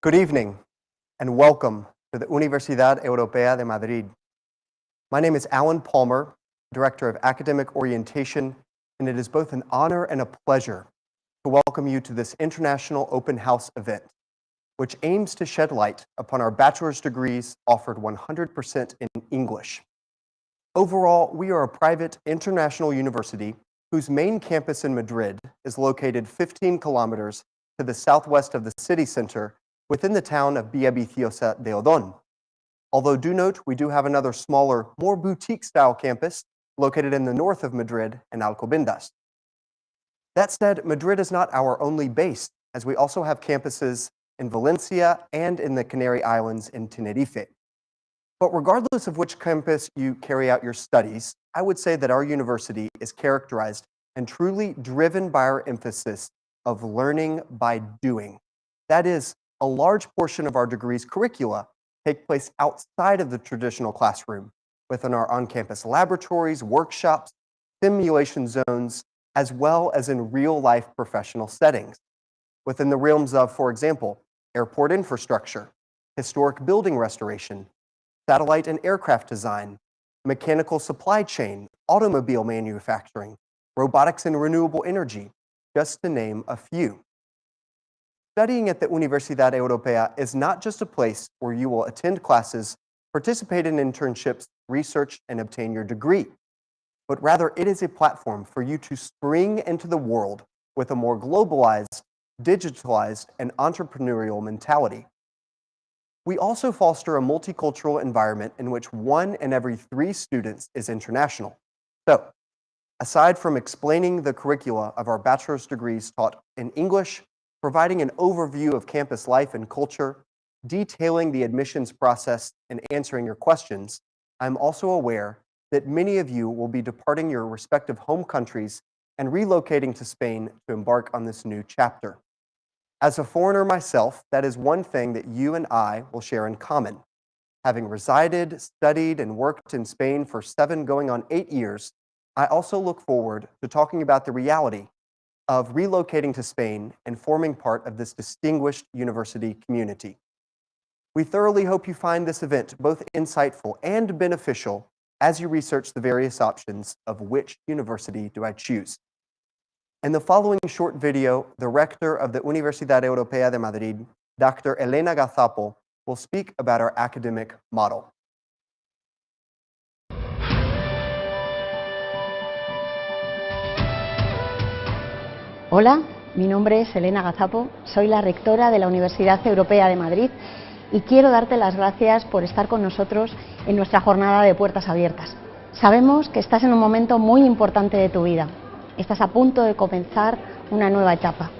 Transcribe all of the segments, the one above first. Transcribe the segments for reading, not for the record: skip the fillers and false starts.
Good evening and welcome to the Universidad Europea de Madrid. My name is Alan Palmer, Director of Academic Orientation, and it is both an honor and a pleasure to welcome you to this international open house event, which aims to shed light upon our bachelor's degrees offered 100% in English. Overall, we are a private international university whose main campus in Madrid is located 15 kilometers to the southwest of the city center within the town of Villaviciosa de Odón. Although do note, we do have another smaller, more boutique-style campus located in the north of Madrid in Alcobendas. That said, Madrid is not our only base, as we also have campuses in Valencia and in the Canary Islands in Tenerife. But regardless of which campus you carry out your studies, I would say that our university is characterized and truly driven by our emphasis of learning by doing. That is, a large portion of our degree's curricula take place outside of the traditional classroom, within our on-campus laboratories, workshops, simulation zones, as well as in real-life professional settings. Within the realms of, for example, airport infrastructure, historic building restoration, satellite and aircraft design, mechanical supply chain, automobile manufacturing, robotics and renewable energy, just to name a few. Studying at the Universidad Europea is not just a place where you will attend classes, participate in internships, research, and obtain your degree, but rather it is a platform for you to spring into the world with a more globalized, digitalized, and entrepreneurial mentality. We also foster a multicultural environment in which 1 in every 3 students is international. So, aside from explaining the curricula of our bachelor's degrees taught in English, providing an overview of campus life and culture, detailing the admissions process, and answering your questions, I'm also aware that many of you will be departing your respective home countries and relocating to Spain to embark on this new chapter. As a foreigner myself, that is one thing that you and I will share in common. Having resided, studied, and worked in Spain for 7 going on 8 years, I also look forward to talking about the reality of relocating to Spain and forming part of this distinguished university community. We thoroughly hope you find this event both insightful and beneficial as you research the various options of which university do I choose. In the following short video, the rector of the Universidad Europea de Madrid, Dr. Elena Gazapo, will speak about our academic model. Hola, mi nombre es Elena Gazapo, soy la rectora de la Universidad Europea de Madrid y quiero darte las gracias por estar con nosotros en nuestra jornada de puertas abiertas. Sabemos que estás en un momento muy importante de tu vida. Estás a punto de comenzar una nueva etapa,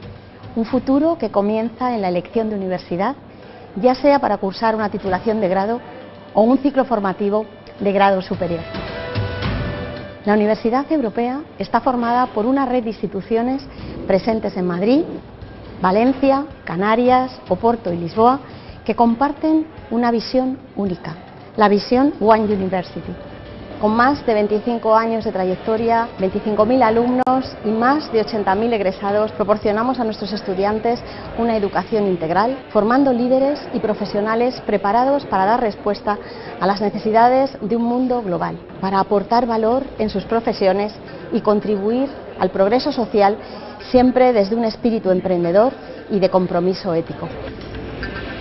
un futuro que comienza en la elección de universidad, ya sea para cursar una titulación de grado o un ciclo formativo de grado superior. La Universidad Europea está formada por una red de instituciones presentes en Madrid, Valencia, Canarias, Oporto y Lisboa, que comparten una visión única, la visión One University. Con más de 25 años de trayectoria, 25.000 alumnos y más de 80.000 egresados, proporcionamos a nuestros estudiantes una educación integral, formando líderes y profesionales preparados para dar respuesta a las necesidades de un mundo global, para aportar valor en sus profesiones y contribuir al progreso social siempre desde un espíritu emprendedor y de compromiso ético.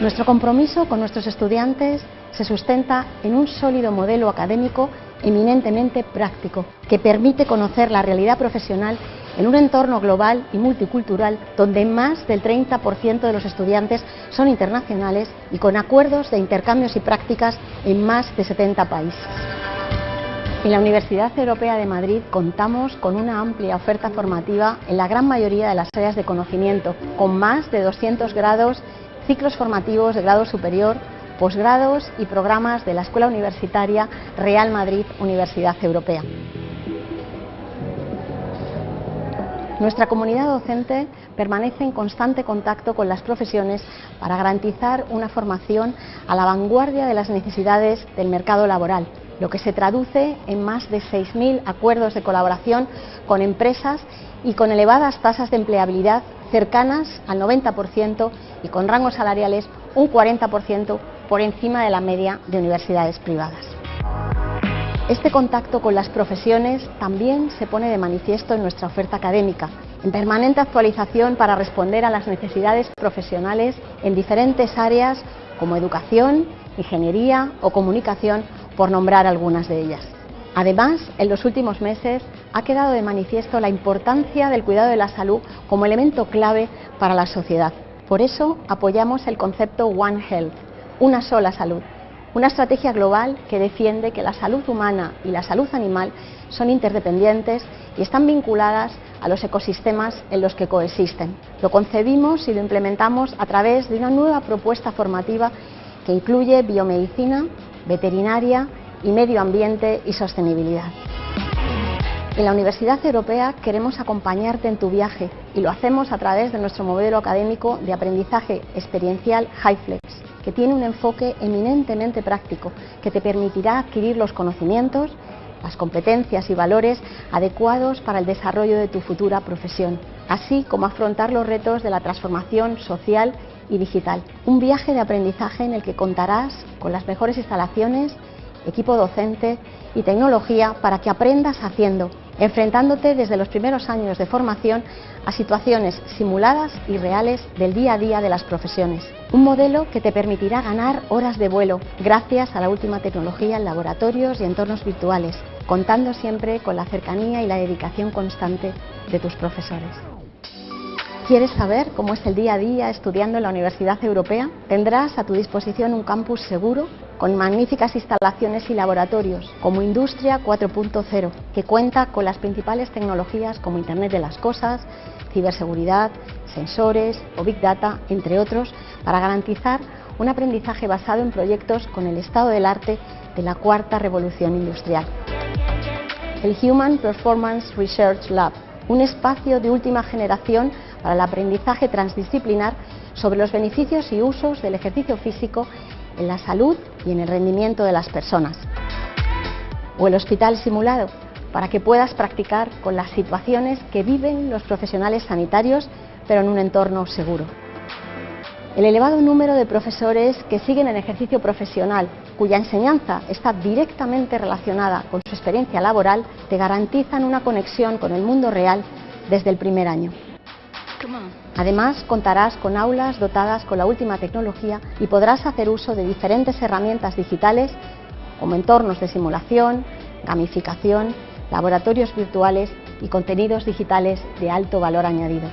Nuestro compromiso con nuestros estudiantes se sustenta en un sólido modelo académico eminentemente práctico, que permite conocer la realidad profesional en un entorno global y multicultural donde más del 30% de los estudiantes son internacionales y con acuerdos de intercambios y prácticas en más de 70 países. En la Universidad Europea de Madrid contamos con una amplia oferta formativa en la gran mayoría de las áreas de conocimiento, con más de 200 grados, ciclos formativos de grado superior, posgrados y programas de la Escuela Universitaria Real Madrid Universidad Europea. Nuestra comunidad docente permanece en constante contacto con las profesiones para garantizar una formación a la vanguardia de las necesidades del mercado laboral, lo que se traduce en más de 6.000 acuerdos de colaboración con empresas y con elevadas tasas de empleabilidad cercanas al 90% y con rangos salariales un 40% por encima de la media de universidades privadas. Este contacto con las profesiones también se pone de manifiesto en nuestra oferta académica, en permanente actualización para responder a las necesidades profesionales en diferentes áreas como educación, ingeniería o comunicación, por nombrar algunas de ellas. Además, en los últimos meses ha quedado de manifiesto la importancia del cuidado de la salud como elemento clave para la sociedad. Por eso apoyamos el concepto One Health, una sola salud, una estrategia global que defiende que la salud humana y la salud animal son interdependientes y están vinculadas a los ecosistemas en los que coexisten. Lo concebimos y lo implementamos a través de una nueva propuesta formativa que incluye biomedicina, veterinaria y medio ambiente y sostenibilidad. En la Universidad Europea queremos acompañarte en tu viaje y lo hacemos a través de nuestro modelo académico de aprendizaje experiencial HighFlex, que tiene un enfoque eminentemente práctico que te permitirá adquirir los conocimientos, las competencias y valores adecuados para el desarrollo de tu futura profesión, así como afrontar los retos de la transformación social y digital. Un viaje de aprendizaje en el que contarás con las mejores instalaciones, equipo docente y tecnología para que aprendas haciendo, enfrentándote desde los primeros años de formación a situaciones simuladas y reales del día a día de las profesiones. Un modelo que te permitirá ganar horas de vuelo gracias a la última tecnología en laboratorios y entornos virtuales, contando siempre con la cercanía y la dedicación constante de tus profesores. ¿Quieres saber cómo es el día a día estudiando en la Universidad Europea? Tendrás a tu disposición un campus seguro, con magníficas instalaciones y laboratorios, como Industria 4.0, que cuenta con las principales tecnologías como Internet de las Cosas, ciberseguridad, sensores o Big Data, entre otros, para garantizar un aprendizaje basado en proyectos con el estado del arte de la cuarta revolución industrial. El Human Performance Research Lab, un espacio de última generación para el aprendizaje transdisciplinar sobre los beneficios y usos del ejercicio físico en la salud y en el rendimiento de las personas. O el hospital simulado, para que puedas practicar con las situaciones que viven los profesionales sanitarios, pero en un entorno seguro. El elevado número de profesores que siguen el ejercicio profesional, cuya enseñanza está directamente relacionada con su experiencia laboral, te garantizan una conexión con el mundo real desde el primer año. Además, contarás con aulas dotadas con la última tecnología y podrás hacer uso de diferentes herramientas digitales como entornos de simulación, gamificación, laboratorios virtuales y contenidos digitales de alto valor añadido.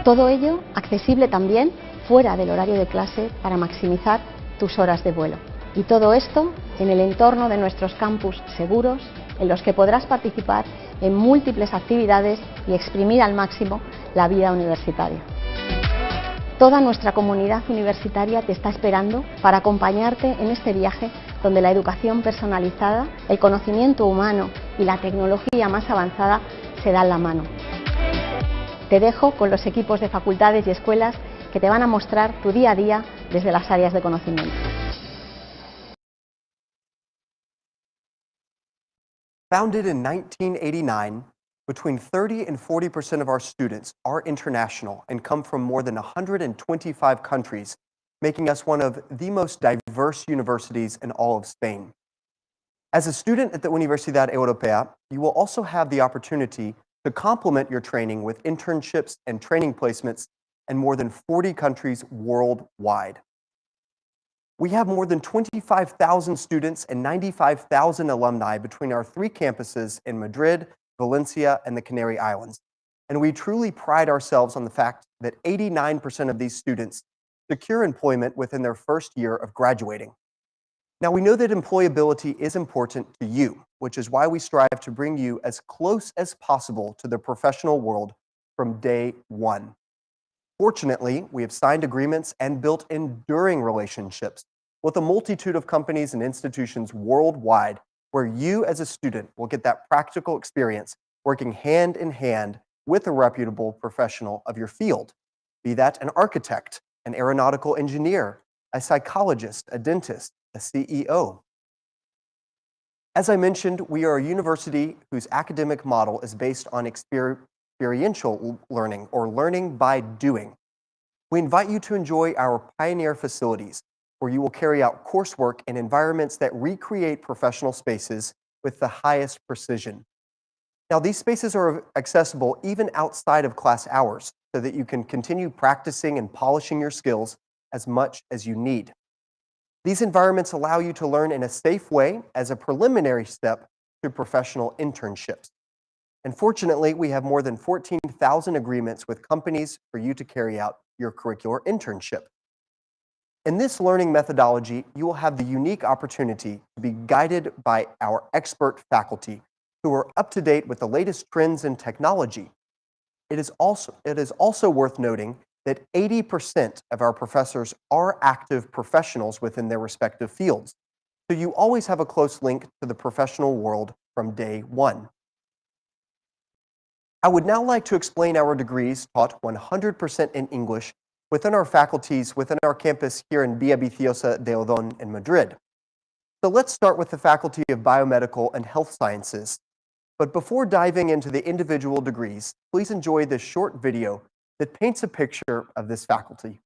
Todo ello accesible también fuera del horario de clase para maximizar tus horas de vuelo. Y todo esto en el entorno de nuestros campus seguros, en los que podrás participar en múltiples actividades y exprimir al máximo la vida universitaria. Toda nuestra comunidad universitaria te está esperando para acompañarte en este viaje donde la educación personalizada, el conocimiento humano y la tecnología más avanzada se dan la mano. Te dejo con los equipos de facultades y escuelas que te van a mostrar tu día a día desde las áreas de conocimiento. Founded in 1989, between 30 and 40% of our students are international and come from more than 125 countries, making us one of the most diverse universities in all of Spain. As a student at the Universidad Europea, you will also have the opportunity to complement your training with internships and training placements in more than 40 countries worldwide. We have more than 25,000 students and 95,000 alumni between our 3 campuses in Madrid, Valencia, and the Canary Islands. And we truly pride ourselves on the fact that 89% of these students secure employment within their first year of graduating. Now, we know that employability is important to you, which is why we strive to bring you as close as possible to the professional world from day one. Fortunately, we have signed agreements and built enduring relationships with a multitude of companies and institutions worldwide where you as a student will get that practical experience working hand in hand with a reputable professional of your field, be that an architect, an aeronautical engineer, a psychologist, a dentist, a CEO. As I mentioned, we are a university whose academic model is based on experiential learning or learning by doing. We invite you to enjoy our Pioneer facilities, where you will carry out coursework in environments that recreate professional spaces with the highest precision. Now, these spaces are accessible even outside of class hours, so that you can continue practicing and polishing your skills as much as you need. These environments allow you to learn in a safe way as a preliminary step to professional internships. And fortunately, we have more than 14,000 agreements with companies for you to carry out your curricular internship. In this learning methodology, you will have the unique opportunity to be guided by our expert faculty who are up to date with the latest trends in technology. It is also worth noting that 80% of our professors are active professionals within their respective fields, so you always have a close link to the professional world from day one. I would now like to explain our degrees taught 100% in English within our faculties within our campus here in Villaviciosa de Odón in Madrid. So let's start with the Faculty of Biomedical and Health Sciences. But before diving into the individual degrees, please enjoy this short video that paints a picture of this faculty.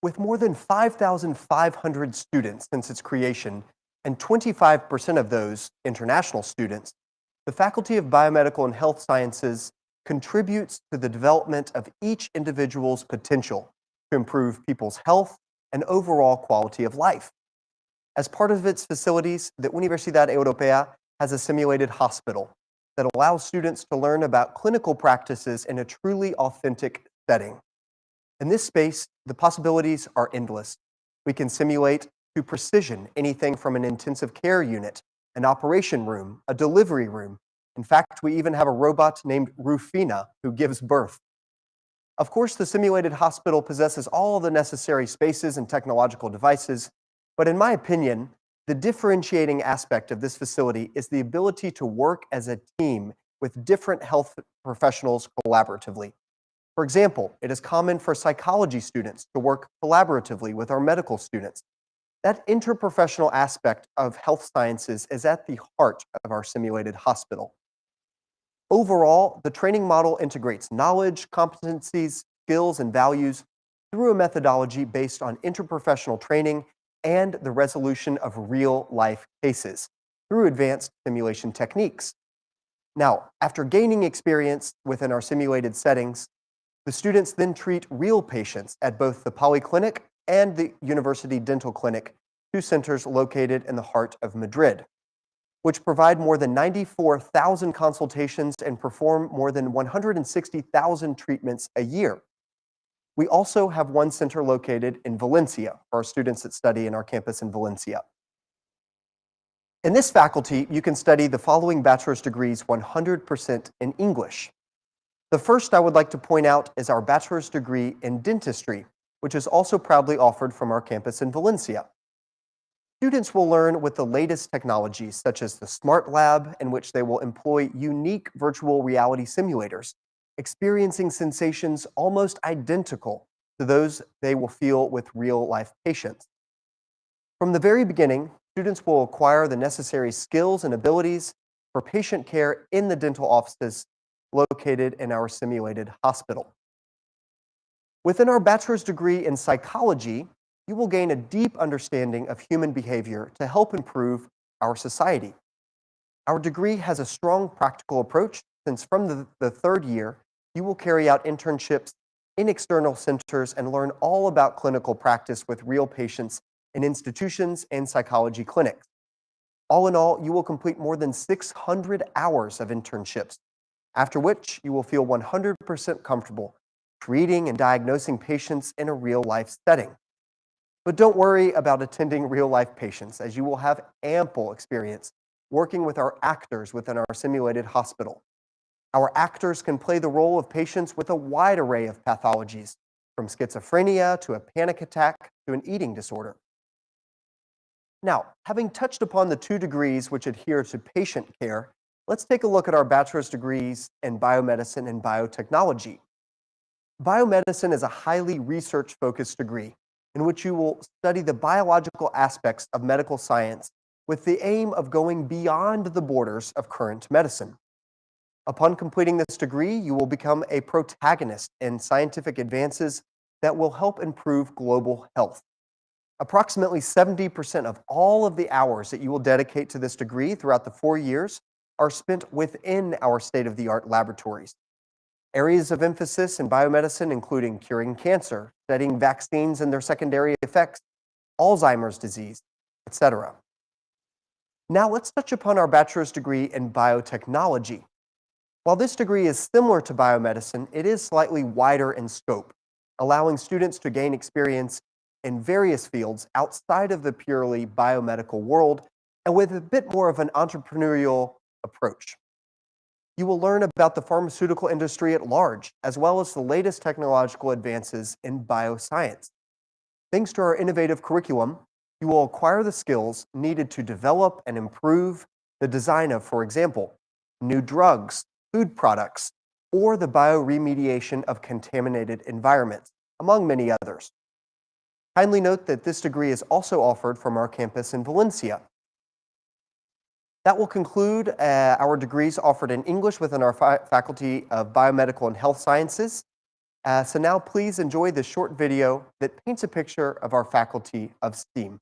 With more than 5,500 students since its creation, and 25% of those international students, the Faculty of Biomedical and Health Sciences contributes to the development of each individual's potential to improve people's health and overall quality of life. As part of its facilities, the Universidad Europea has a simulated hospital that allows students to learn about clinical practices in a truly authentic setting. In this space, the possibilities are endless. We can simulate to precision anything from an intensive care unit, an operation room, a delivery room. In fact, we even have a robot named Rufina who gives birth. Of course, the simulated hospital possesses all the necessary spaces and technological devices, but in my opinion, the differentiating aspect of this facility is the ability to work as a team with different health professionals collaboratively. For example, it is common for psychology students to work collaboratively with our medical students. That interprofessional aspect of health sciences is at the heart of our simulated hospital. Overall, the training model integrates knowledge, competencies, skills and values through a methodology based on interprofessional training and the resolution of real-life cases through advanced simulation techniques. Now, after gaining experience within our simulated settings, the students then treat real patients at both the Polyclinic and the University Dental Clinic, two centers located in the heart of Madrid, which provide more than 94,000 consultations and perform more than 160,000 treatments a year. We also have one center located in Valencia for our students that study in our campus in Valencia. In this faculty, you can study the following bachelor's degrees 100% in English. The first I would like to point out is our bachelor's degree in dentistry, which is also proudly offered from our campus in Valencia. Students will learn with the latest technologies, such as the Smart Lab, in which they will employ unique virtual reality simulators, experiencing sensations almost identical to those they will feel with real-life patients. From the very beginning, students will acquire the necessary skills and abilities for patient care in the dental offices located in our simulated hospital. Within our bachelor's degree in psychology, you will gain a deep understanding of human behavior to help improve our society. Our degree has a strong practical approach, since from the third year, you will carry out internships in external centers and learn all about clinical practice with real patients in institutions and psychology clinics. All in all, you will complete more than 600 hours of internships, after which you will feel 100% comfortable treating and diagnosing patients in a real-life setting. But don't worry about attending real-life patients, as you will have ample experience working with our actors within our simulated hospital. Our actors can play the role of patients with a wide array of pathologies, from schizophrenia to a panic attack to an eating disorder. Now, having touched upon the two degrees which adhere to patient care, let's take a look at our bachelor's degrees in biomedicine and biotechnology. Biomedicine is a highly research-focused degree in which you will study the biological aspects of medical science with the aim of going beyond the borders of current medicine. Upon completing this degree, you will become a protagonist in scientific advances that will help improve global health. Approximately 70% of all of the hours that you will dedicate to this degree throughout the 4 years are spent within our state-of-the-art laboratories. Areas of emphasis in biomedicine including curing cancer, studying vaccines and their secondary effects, Alzheimer's disease, etc. Now let's touch upon our bachelor's degree in biotechnology. While this degree is similar to biomedicine, it is slightly wider in scope, allowing students to gain experience in various fields outside of the purely biomedical world and with a bit more of an entrepreneurial approach. You will learn about the pharmaceutical industry at large, as well as the latest technological advances in bioscience. Thanks to our innovative curriculum, you will acquire the skills needed to develop and improve the design of, for example, new drugs, food products, or the bioremediation of contaminated environments, among many others. Kindly note that this degree is also offered from our campus in Valencia. That will conclude our degrees offered in English within our Faculty of Biomedical and Health Sciences. So now please enjoy this short video that paints a picture of our Faculty of STEAM.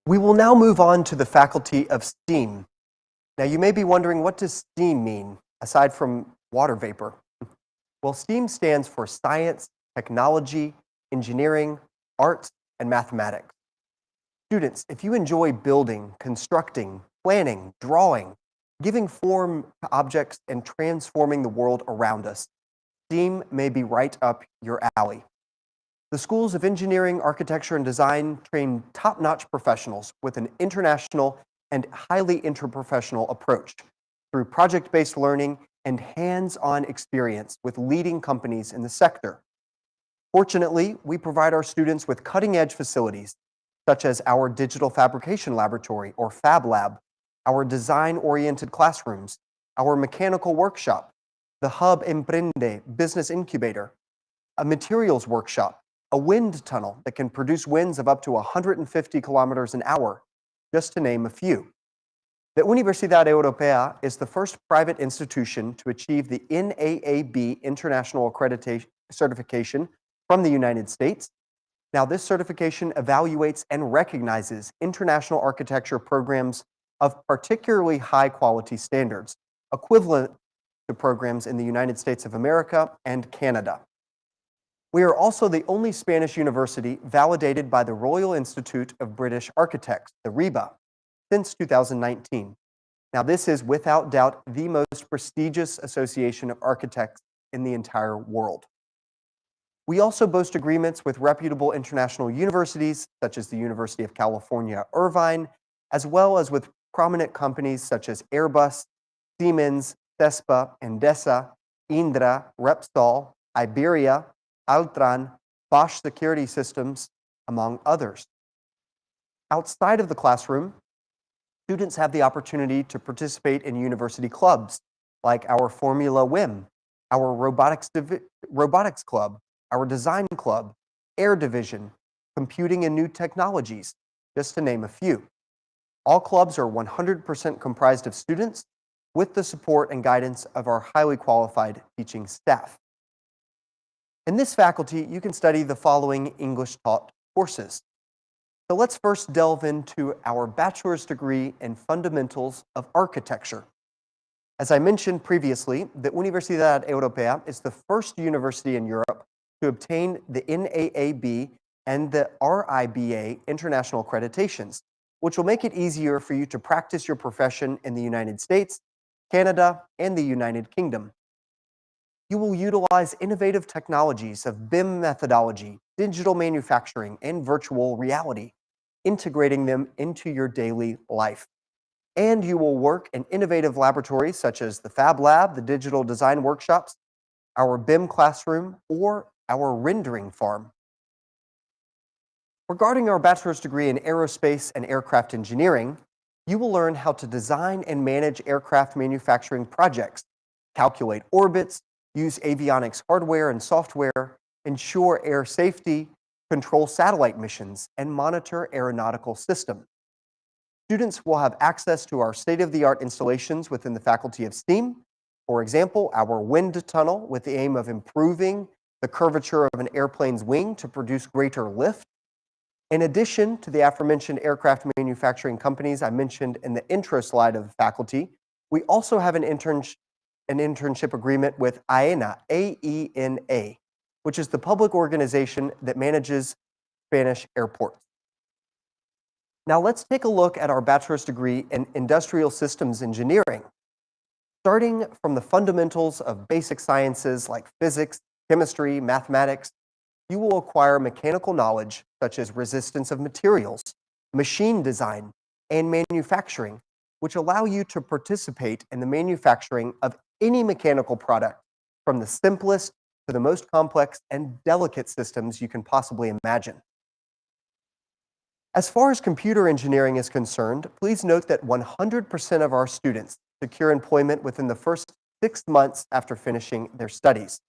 We will now move on to the Faculty of STEAM. Now, you may be wondering, what does STEAM mean, aside from water vapor? Well, STEAM stands for science, technology, engineering, arts, and mathematics. Students, if you enjoy building, constructing, planning, drawing, giving form to objects, and transforming the world around us, STEAM may be right up your alley. The schools of engineering, architecture, and design train top-notch professionals with an international and highly interprofessional approach through project-based learning and hands-on experience with leading companies in the sector. Fortunately, we provide our students with cutting-edge facilities, such as our Digital Fabrication Laboratory, or Fab Lab, our design-oriented classrooms, our mechanical workshop, the Hub Emprende Business Incubator, a materials workshop, a wind tunnel that can produce winds of up to 150 kilometers an hour, just to name a few. The Universidad Europea is the first private institution to achieve the NAAB International Accreditation certification from the United States. Now, this certification evaluates and recognizes international architecture programs of particularly high quality standards, equivalent to programs in the United States of America and Canada. We are also the only Spanish university validated by the Royal Institute of British Architects, the RIBA, since 2019. Now, this is without doubt the most prestigious association of architects in the entire world. We also boast agreements with reputable international universities, such as the University of California, Irvine, as well as with prominent companies such as Airbus, Siemens, Cespa, Endesa, Indra, Repsol, Iberia, Altran, Bosch Security Systems, among others. Outside of the classroom, students have the opportunity to participate in university clubs like our Formula WIM, our robotics club, our design club, air division, computing and new technologies, just to name a few. All clubs are 100% comprised of students with the support and guidance of our highly qualified teaching staff. In this faculty, you can study the following English-taught courses. So let's first delve into our bachelor's degree in fundamentals of architecture. As I mentioned previously, the Universidad Europea is the first university in Europe to obtain the NAAB and the RIBA international accreditations, which will make it easier for you to practice your profession in the United States, Canada, and the United Kingdom. You will utilize innovative technologies of BIM methodology, digital manufacturing, and virtual reality, integrating them into your daily life. And you will work in innovative laboratories such as the Fab Lab, the digital design workshops, our BIM classroom, or our rendering farm. Regarding our bachelor's degree in aerospace and aircraft engineering, you will learn how to design and manage aircraft manufacturing projects, calculate orbits, use avionics hardware and software, ensure air safety, control satellite missions, and monitor aeronautical systems. Students will have access to our state-of-the-art installations within the Faculty of STEAM. For example, our wind tunnel with the aim of improving the curvature of an airplane's wing to produce greater lift. In addition to the aforementioned aircraft manufacturing companies I mentioned in the intro slide of the faculty, we also have an internship agreement with AENA, A-E-N-A, which is the public organization that manages Spanish airports. Now let's take a look at our bachelor's degree in industrial systems engineering. Starting from the fundamentals of basic sciences like physics, chemistry, mathematics, you will acquire mechanical knowledge such as resistance of materials, machine design, and manufacturing, which allow you to participate in the manufacturing of any mechanical product, from the simplest to the most complex and delicate systems you can possibly imagine. As far as computer engineering is concerned, please note that 100% of our students secure employment within the first 6 months after finishing their studies.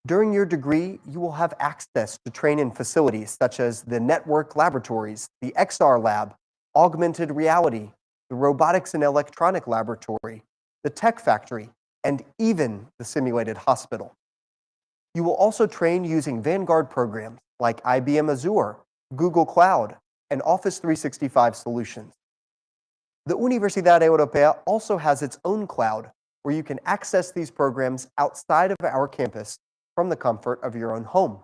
During your degree, you will have access to training facilities such as the network laboratories, the XR lab, augmented reality, the robotics and electronic laboratory, the tech factory, and even the simulated hospital. You will also train using Vanguard programs like IBM Azure, Google Cloud, and Office 365 solutions. The Universidad Europea also has its own cloud, where you can access these programs outside of our campus from the comfort of your own home.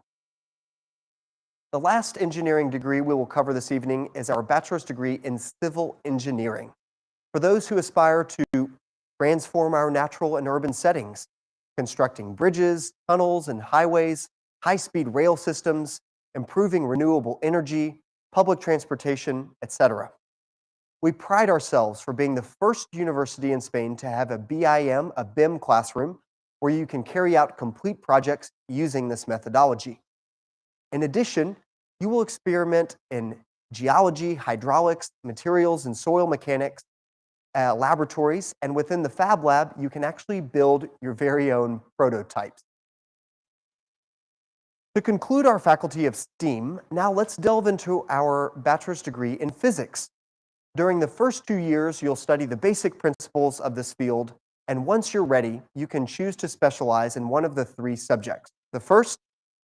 The last engineering degree we will cover this evening is our bachelor's degree in civil engineering. For those who aspire to transform our natural and urban settings, constructing bridges, tunnels, and highways, high-speed rail systems, improving renewable energy, public transportation, etc. We pride ourselves for being the first university in Spain to have a BIM classroom where you can carry out complete projects using this methodology. In addition, you will experiment in geology, hydraulics, materials, and soil mechanics laboratories, and within the Fab Lab, you can actually build your very own prototypes. To conclude our faculty of STEAM, now let's delve into our bachelor's degree in physics. During the first 2 years, you'll study the basic principles of this field, and once you're ready, you can choose to specialize in one of the 3 subjects. The first,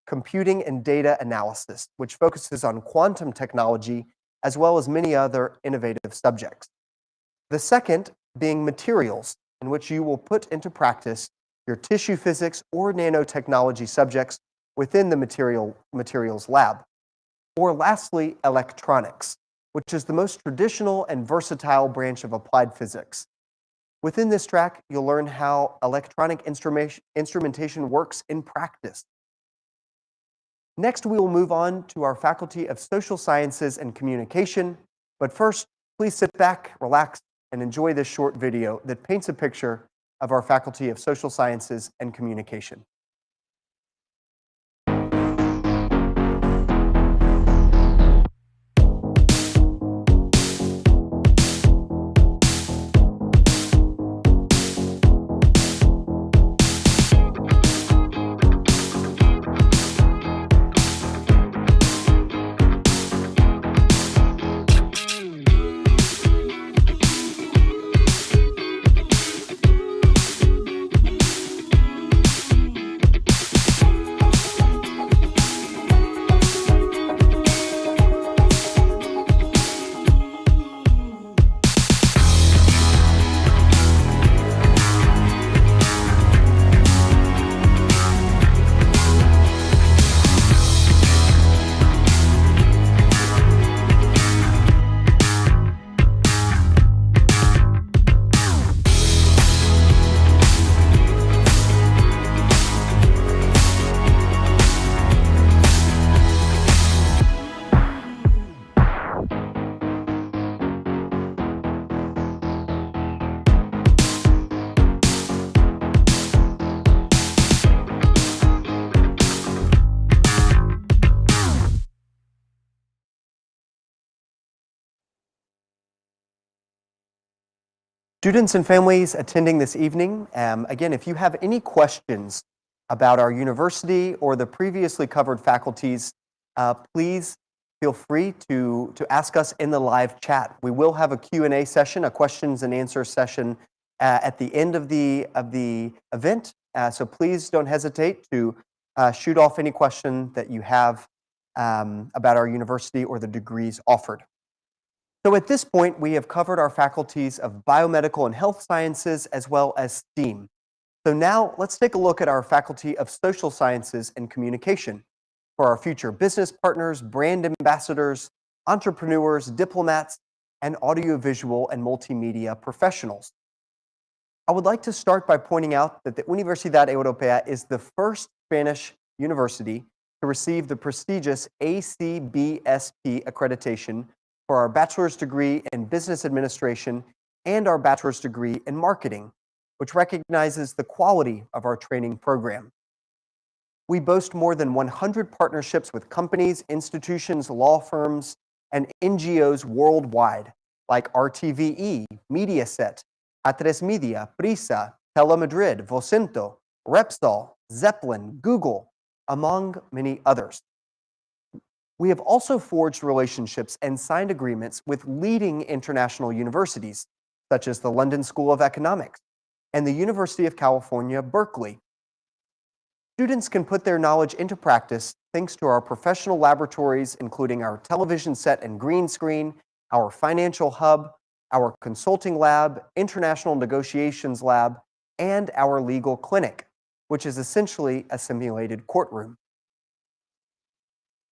computing and data analysis, which focuses on quantum technology, as well as many other innovative subjects. The second being materials, in which you will put into practice your tissue physics or nanotechnology subjects within the materials lab. Or lastly, electronics, which is the most traditional and versatile branch of applied physics. Within this track, you'll learn how electronic instrumentation works in practice. Next, we will move on to our Faculty of Social Sciences and Communication. But first, please sit back, relax, and enjoy this short video that paints a picture of our Faculty of Social Sciences and Communication. Students and families attending this evening, again, if you have any questions about our university or the previously covered faculties, please feel free to ask us in the live chat. We will have a Q&A session, a questions and answers session at the end of the event. So please don't hesitate to shoot off any question that you have about our university or the degrees offered. So at this point, we have covered our faculties of biomedical and health sciences as well as STEAM. So now let's take a look at our faculty of social sciences and communication for our future business partners, brand ambassadors, entrepreneurs, diplomats, and audiovisual and multimedia professionals. I would like to start by pointing out that the Universidad Europea is the first Spanish university to receive the prestigious ACBSP accreditation for our bachelor's degree in business administration and our bachelor's degree in marketing, which recognizes the quality of our training program. We boast more than 100 partnerships with companies, institutions, law firms, and NGOs worldwide, like RTVE, Mediaset, A3 Media, Prisa, Telemadrid, Vocento, Repsol, Zeppelin, Google, among many others. We have also forged relationships and signed agreements with leading international universities, such as the London School of Economics and the University of California, Berkeley. Students can put their knowledge into practice thanks to our professional laboratories, including our television set and green screen, our financial hub, our consulting lab, international negotiations lab, and our legal clinic, which is essentially a simulated courtroom.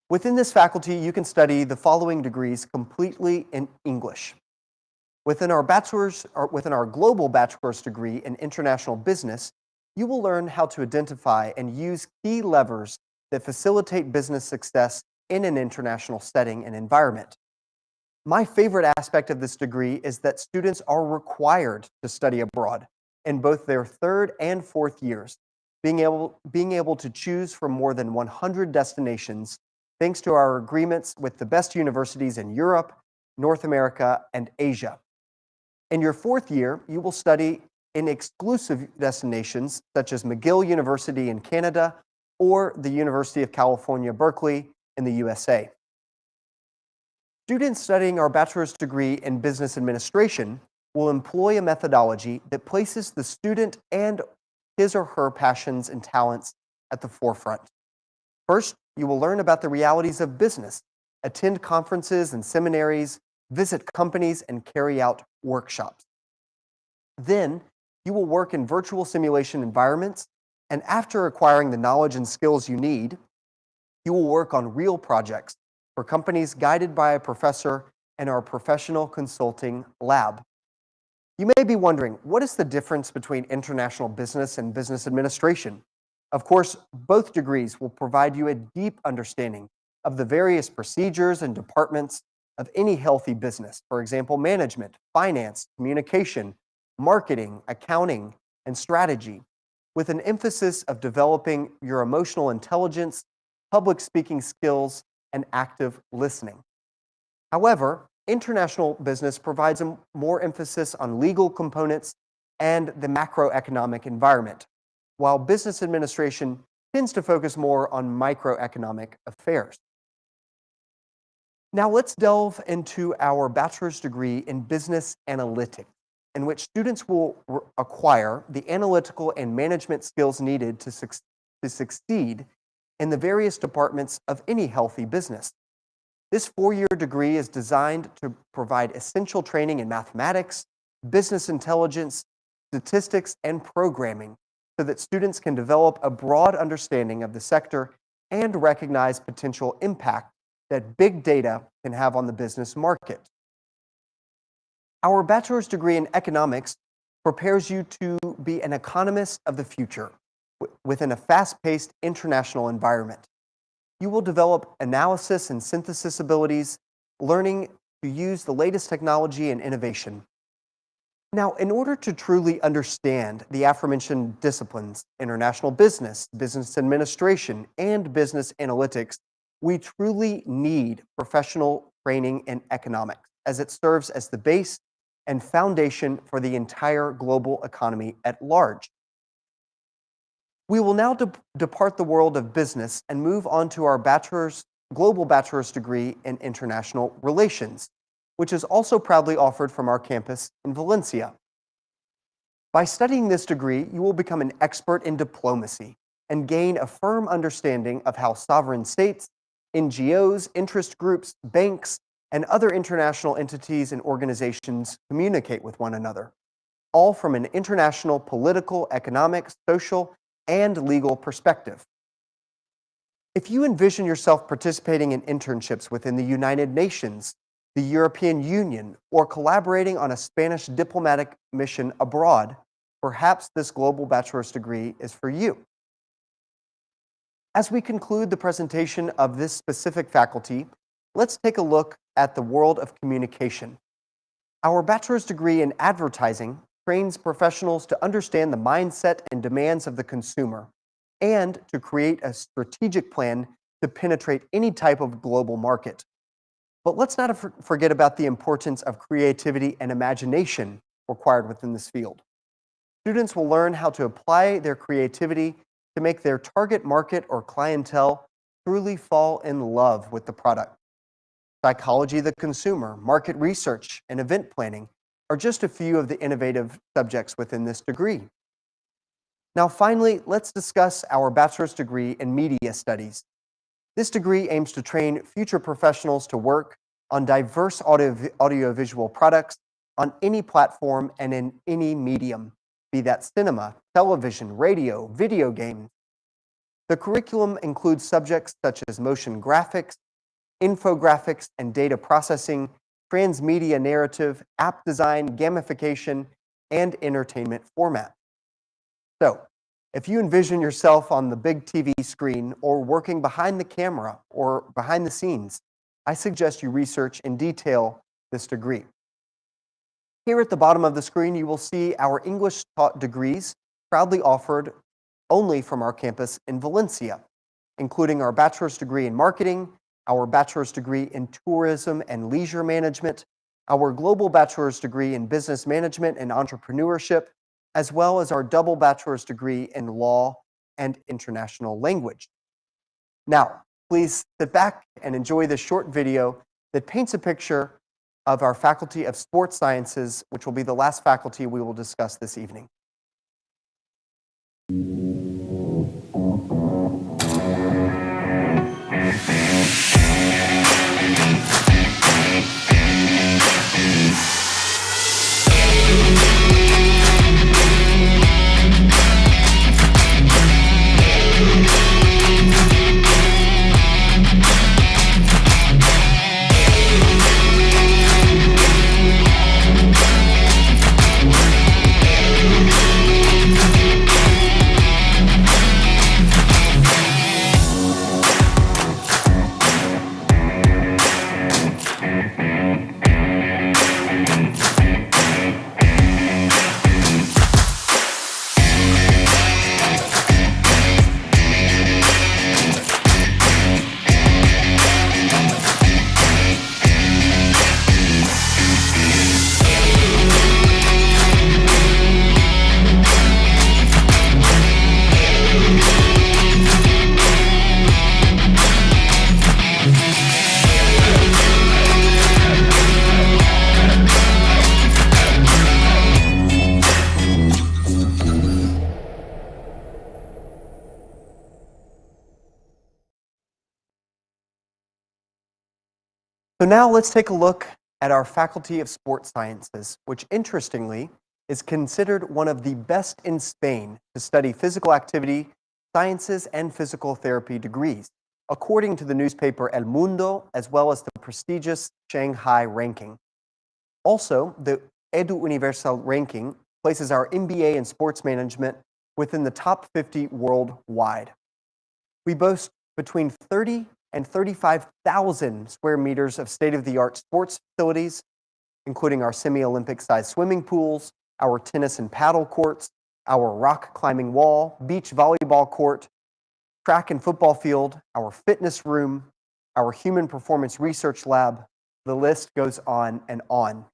Within this faculty, you can study the following degrees completely in English. Within our global bachelor's degree in international business, you will learn how to identify and use key levers that facilitate business success in an international setting and environment. My favorite aspect of this degree is that students are required to study abroad in both their third and fourth years, being able to choose from more than 100 destinations thanks to our agreements with the best universities in Europe, North America, and Asia. In your fourth year, you will study in exclusive destinations such as McGill University in Canada or the University of California, Berkeley in the USA. Students studying our bachelor's degree in business administration will employ a methodology that places the student and his or her passions and talents at the forefront. First, you will learn about the realities of business, attend conferences and seminaries, visit companies, and carry out workshops. Then, you will work in virtual simulation environments, and after acquiring the knowledge and skills you need, you will work on real projects for companies guided by a professor in our professional consulting lab. You may be wondering, what is the difference between international business and business administration? Of course, both degrees will provide you a deep understanding of the various procedures and departments of any healthy business. For example, management, finance, communication, marketing, accounting, and strategy, with an emphasis of developing your emotional intelligence, public speaking skills, and active listening. However, international business provides a more emphasis on legal components and the macroeconomic environment, while business administration tends to focus more on microeconomic affairs. Now let's delve into our bachelor's degree in business analytics, in which students will acquire the analytical and management skills needed to succeed in the various departments of any healthy business. This four-year degree is designed to provide essential training in mathematics, business intelligence, statistics, and programming so that students can develop a broad understanding of the sector and recognize potential impact that big data can have on the business market. Our bachelor's degree in economics prepares you to be an economist of the future within a fast-paced international environment. You will develop analysis and synthesis abilities, learning to use the latest technology and innovation. Now, in order to truly understand the aforementioned disciplines, international business, business administration, and business analytics, we truly need professional training in economics, as it serves as the base and foundation for the entire global economy at large. We will now depart the world of business and move on to our global bachelor's degree in international relations, which is also proudly offered from our campus in Valencia. By studying this degree, you will become an expert in diplomacy and gain a firm understanding of how sovereign states, NGOs, interest groups, banks, and other international entities and organizations communicate with one another, all from an international political, economic, social, and legal perspective. If you envision yourself participating in internships within the United Nations, the European Union, or collaborating on a Spanish diplomatic mission abroad, perhaps this global bachelor's degree is for you. As we conclude the presentation of this specific faculty, let's take a look at the world of communication. Our bachelor's degree in advertising trains professionals to understand the mindset and demands of the consumer and to create a strategic plan to penetrate any type of global market. But let's not forget about the importance of creativity and imagination required within this field. Students will learn how to apply their creativity to make their target market or clientele truly fall in love with the product. Psychology of the consumer, market research, and event planning are just a few of the innovative subjects within this degree. Now, finally, let's discuss our bachelor's degree in media studies. This degree aims to train future professionals to work on diverse audiovisual products on any platform and in any medium, be that cinema, television, radio, video games. The curriculum includes subjects such as motion graphics, infographics and data processing, transmedia narrative, app design, gamification, and entertainment format. So, if you envision yourself on the big TV screen or working behind the camera or behind the scenes, I suggest you research in detail this degree. Here at the bottom of the screen, you will see our English taught degrees proudly offered only from our campus in Valencia, including our bachelor's degree in marketing, our bachelor's degree in tourism and leisure management, our global bachelor's degree in business management and entrepreneurship, as well as our double bachelor's degree in law and international language. Now, please sit back and enjoy this short video that paints a picture of our Faculty of Sports Sciences, which will be the last faculty we will discuss this evening. So now let's take a look at our Faculty of Sports Sciences, which interestingly is considered one of the best in Spain to study physical activity, sciences, and physical therapy degrees, according to the newspaper El Mundo, as well as the prestigious Shanghai ranking. Also, the Edu Universal ranking places our MBA in sports management within the top 50 worldwide. We boast between 30 and 35,000 square meters of state-of-the-art sports facilities, including our semi-Olympic sized swimming pools, our tennis and paddle courts, our rock climbing wall, beach volleyball court, track and football field, our fitness room, our human performance research lab. The list goes on and on.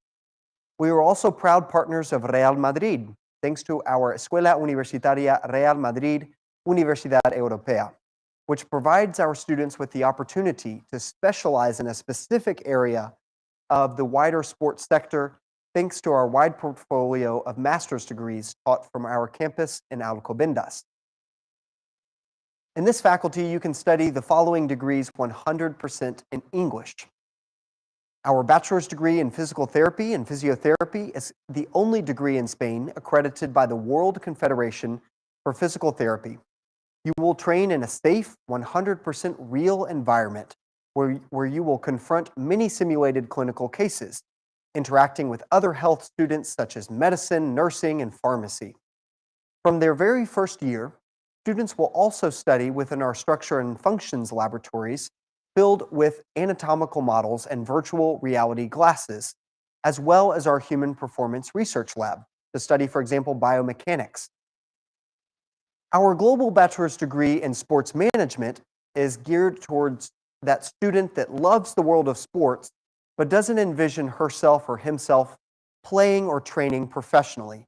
We are also proud partners of Real Madrid, thanks to our Escuela Universitaria Real Madrid, Universidad Europea, which provides our students with the opportunity to specialize in a specific area of the wider sports sector, thanks to our wide portfolio of master's degrees taught from our campus in Alcobendas. In this faculty, you can study the following degrees 100% in English. Our bachelor's degree in physical therapy and physiotherapy is the only degree in Spain accredited by the World Confederation for Physical Therapy. You will train in a safe, 100% real environment where you will confront many simulated clinical cases, interacting with other health students such as medicine, nursing, and pharmacy. From their very first year, students will also study within our structure and functions laboratories filled with anatomical models and virtual reality glasses, as well as our human performance research lab to study, for example, biomechanics. Our global bachelor's degree in sports management is geared towards that student that loves the world of sports, but doesn't envision herself or himself playing or training professionally.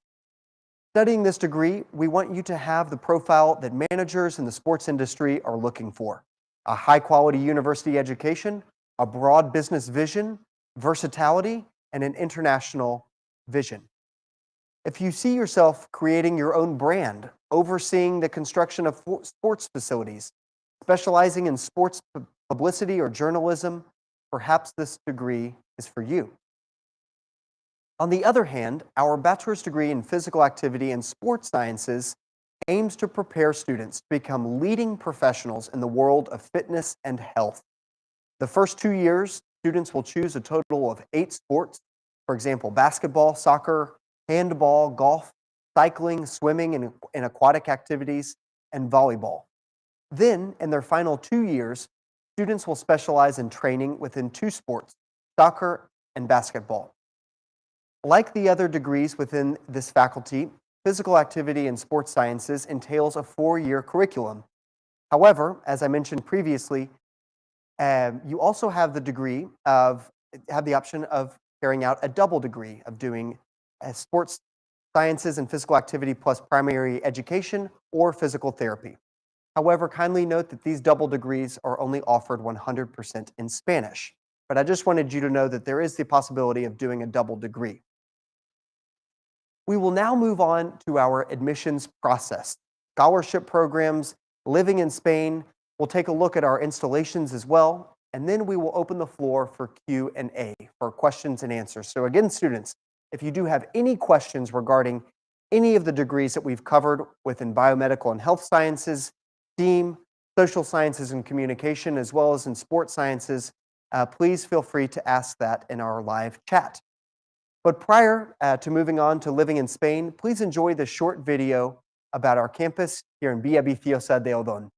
Studying this degree, we want you to have the profile that managers in the sports industry are looking for: a high-quality university education, a broad business vision, versatility, and an international vision. If you see yourself creating your own brand, overseeing the construction of sports facilities, specializing in sports publicity or journalism, perhaps this degree is for you. On the other hand, our bachelor's degree in physical activity and sports sciences aims to prepare students to become leading professionals in the world of fitness and health. The first 2 years, students will choose a total of 8 sports, for example, basketball, soccer, handball, golf, cycling, swimming, and aquatic activities, and volleyball. Then, in their final 2 years, students will specialize in training within 2 sports, soccer and basketball. Like the other degrees within this faculty, physical activity and sports sciences entails a 4-year curriculum. However, as I mentioned previously, you also have the option of carrying out a double degree of doing sports sciences and physical activity plus primary education or physical therapy. However, kindly note that these double degrees are only offered 100% in Spanish. But I just wanted you to know that there is the possibility of doing a double degree. We will now move on to our admissions process. Scholarship programs, living in Spain. We'll take a look at our installations as well, and then we will open the floor for Q&A, for questions and answers. So again, students, if you do have any questions regarding any of the degrees that we've covered within biomedical and health sciences, STEAM, social sciences and communication, as well as in sports sciences, please feel free to ask that in our live chat. But prior to moving on to living in Spain, please enjoy this short video about our campus here in Villaviciosa de Odón.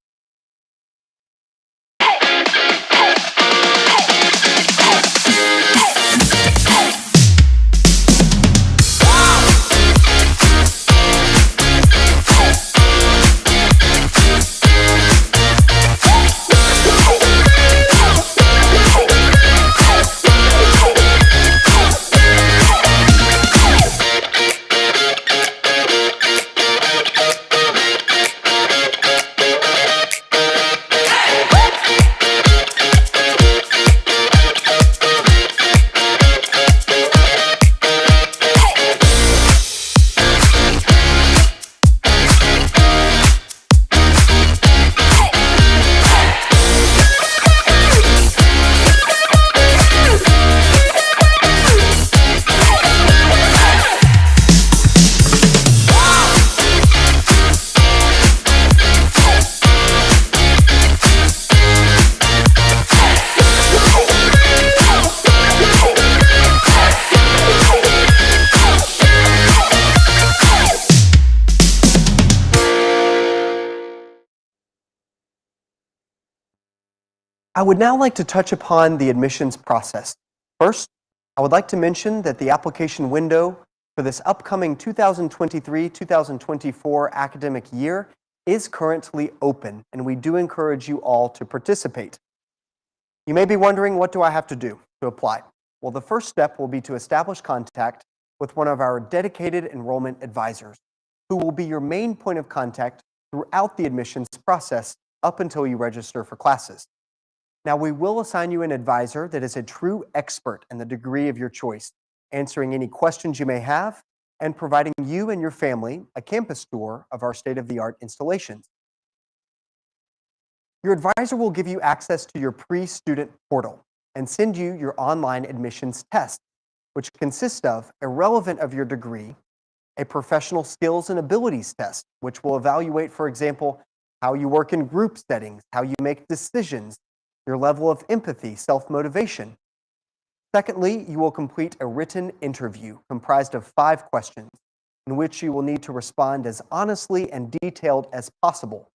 I would now like to touch upon the admissions process. First, I would like to mention that the application window for this upcoming 2023-2024 academic year is currently open, and we do encourage you all to participate. You may be wondering, what do I have to do to apply? Well, the first step will be to establish contact with one of our dedicated enrollment advisors, who will be your main point of contact throughout the admissions process up until you register for classes. Now, we will assign you an advisor that is a true expert in the degree of your choice, answering any questions you may have and providing you and your family a campus tour of our state-of-the-art installations. Your advisor will give you access to your pre-student portal and send you your online admissions test, which consists of, irrelevant of your degree, a professional skills and abilities test, which will evaluate, for example, how you work in group settings, how you make decisions, your level of empathy, self-motivation. Secondly, you will complete a written interview comprised of 5 questions in which you will need to respond as honestly and detailed as possible.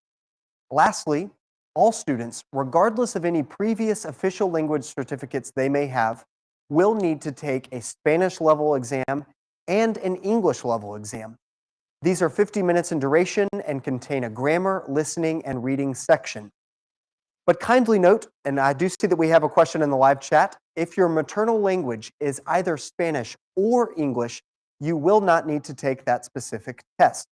Lastly, all students, regardless of any previous official language certificates they may have, will need to take a Spanish level exam and an English level exam. These are 50 minutes in duration and contain a grammar, listening, and reading section. But kindly note, and I do see that we have a question in the live chat, if your maternal language is either Spanish or English, you will not need to take that specific test.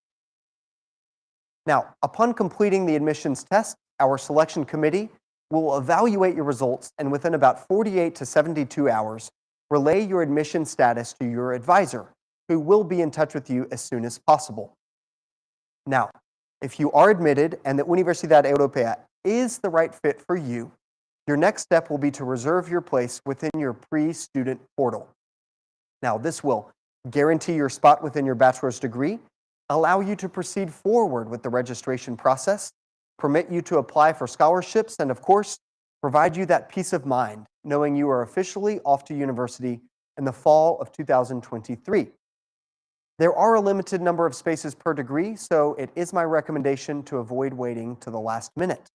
Now, upon completing the admissions test, our selection committee will evaluate your results and within about 48 to 72 hours, relay your admission status to your advisor, who will be in touch with you as soon as possible. Now, if you are admitted and the Universidad Europea is the right fit for you, your next step will be to reserve your place within your pre-student portal. Now, this will guarantee your spot within your bachelor's degree, allow you to proceed forward with the registration process, permit you to apply for scholarships, and of course, provide you that peace of mind knowing you are officially off to university in the fall of 2023. There are a limited number of spaces per degree, so it is my recommendation to avoid waiting to the last minute.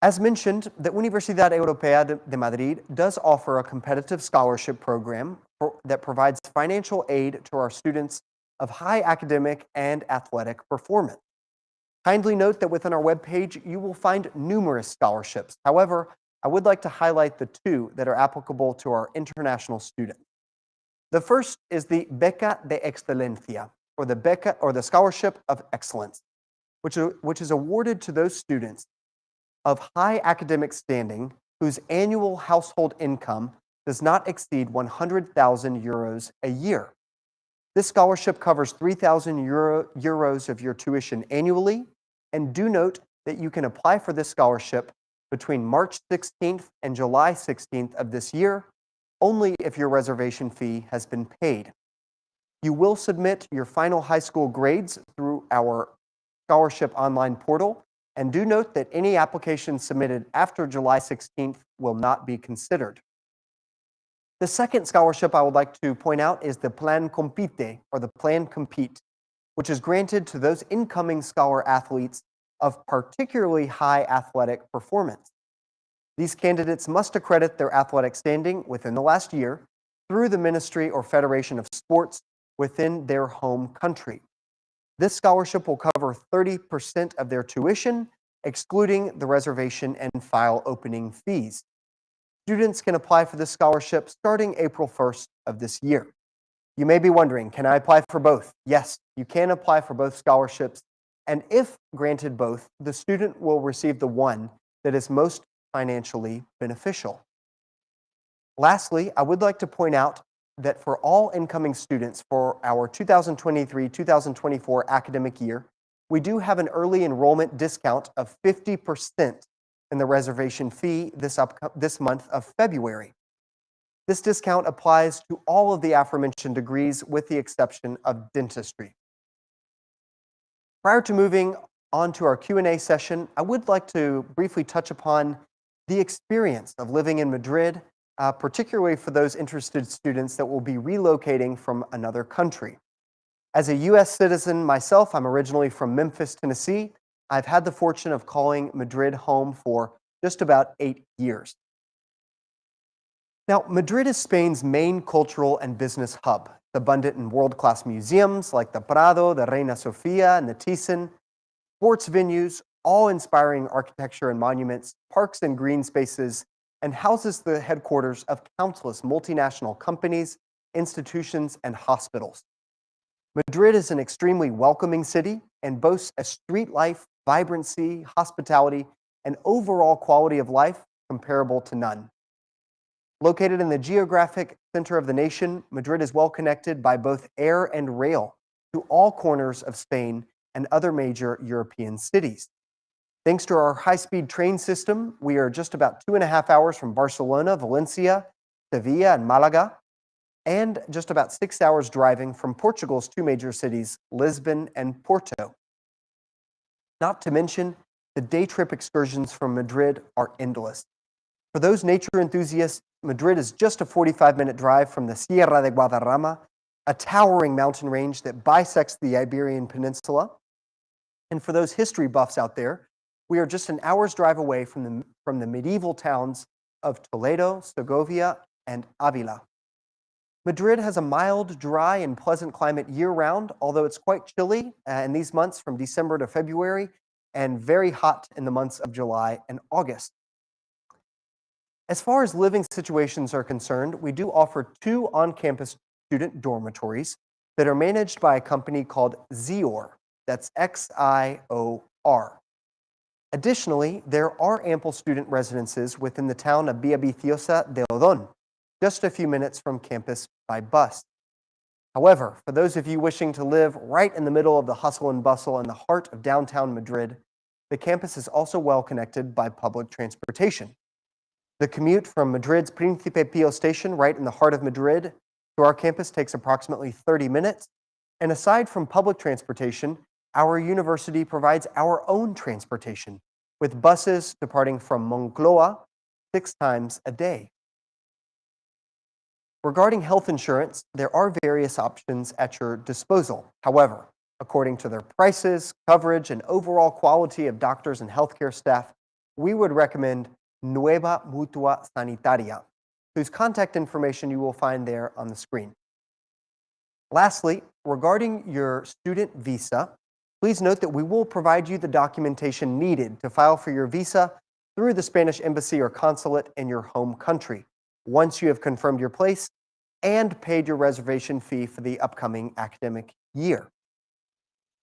As mentioned, the Universidad Europea de Madrid does offer a competitive scholarship program that provides financial aid to our students of high academic and athletic performance. Kindly note that within our webpage, you will find numerous scholarships. However, I would like to highlight the two that are applicable to our international students. The first is the Beca de Excelencia, or the Scholarship of Excellence, which is awarded to those students of high academic standing whose annual household income does not exceed 100,000 euros a year. This scholarship covers 3,000 euros of your tuition annually, and do note that you can apply for this scholarship between March 16th and July 16th of this year, only if your reservation fee has been paid. You will submit your final high school grades through our scholarship online portal, and do note that any applications submitted after July 16th will not be considered. The second scholarship I would like to point out is the Plan Compite, or the Plan Compete, which is granted to those incoming scholar athletes of particularly high athletic performance. These candidates must accredit their athletic standing within the last year through the Ministry or Federation of Sports within their home country. This scholarship will cover 30% of their tuition, excluding the reservation and file opening fees. Students can apply for this scholarship starting April 1st of this year. You may be wondering, can I apply for both? Yes, you can apply for both scholarships, and if granted both, the student will receive the one that is most financially beneficial. Lastly, I would like to point out that for all incoming students for our 2023-2024 academic year, we do have an early enrollment discount of 50% in the reservation fee this month of February. This discount applies to all of the aforementioned degrees with the exception of dentistry. Prior to moving on to our Q&A session, I would like to briefly touch upon the experience of living in Madrid, particularly for those interested students that will be relocating from another country. As a U.S. citizen myself, I'm originally from Memphis, Tennessee. I've had the fortune of calling Madrid home for just about 8 years. Now, Madrid is Spain's main cultural and business hub. It's abundant in world-class museums like the Prado, the Reina Sofia, and the Thyssen, sports venues, awe-inspiring architecture and monuments, parks and green spaces, and houses the headquarters of countless multinational companies, institutions, and hospitals. Madrid is an extremely welcoming city and boasts a street life, vibrancy, hospitality, and overall quality of life comparable to none. Located in the geographic center of the nation, Madrid is well connected by both air and rail to all corners of Spain and other major European cities. Thanks to our high-speed train system, we are just about 2.5 hours from Barcelona, Valencia, Sevilla, and Malaga, and just about 6 hours driving from Portugal's two major cities, Lisbon and Porto. Not to mention, the day trip excursions from Madrid are endless. For those nature enthusiasts, Madrid is just a 45-minute drive from the Sierra de Guadarrama, a towering mountain range that bisects the Iberian Peninsula. And for those history buffs out there, we are just an hour's drive away from the medieval towns of Toledo, Segovia, and Avila. Madrid has a mild, dry, and pleasant climate year-round, although it's quite chilly in these months from December to February, and very hot in the months of July and August. As far as living situations are concerned, we do offer 2 on-campus student dormitories that are managed by a company called Zior. That's X-I-O-R. Additionally, there are ample student residences within the town of Villaviciosa de Odón, just a few minutes from campus by bus. However, for those of you wishing to live right in the middle of the hustle and bustle in the heart of downtown Madrid, the campus is also well connected by public transportation. The commute from Madrid's Príncipe Pío station, right in the heart of Madrid, to our campus takes approximately 30 minutes. And aside from public transportation, our university provides our own transportation, with buses departing from Moncloa 6 times a day. Regarding health insurance, there are various options at your disposal. However, according to their prices, coverage, and overall quality of doctors and healthcare staff, we would recommend Nueva Mutua Sanitaria, whose contact information you will find there on the screen. Lastly, regarding your student visa, please note that we will provide you the documentation needed to file for your visa through the Spanish embassy or consulate in your home country, once you have confirmed your place and paid your reservation fee for the upcoming academic year.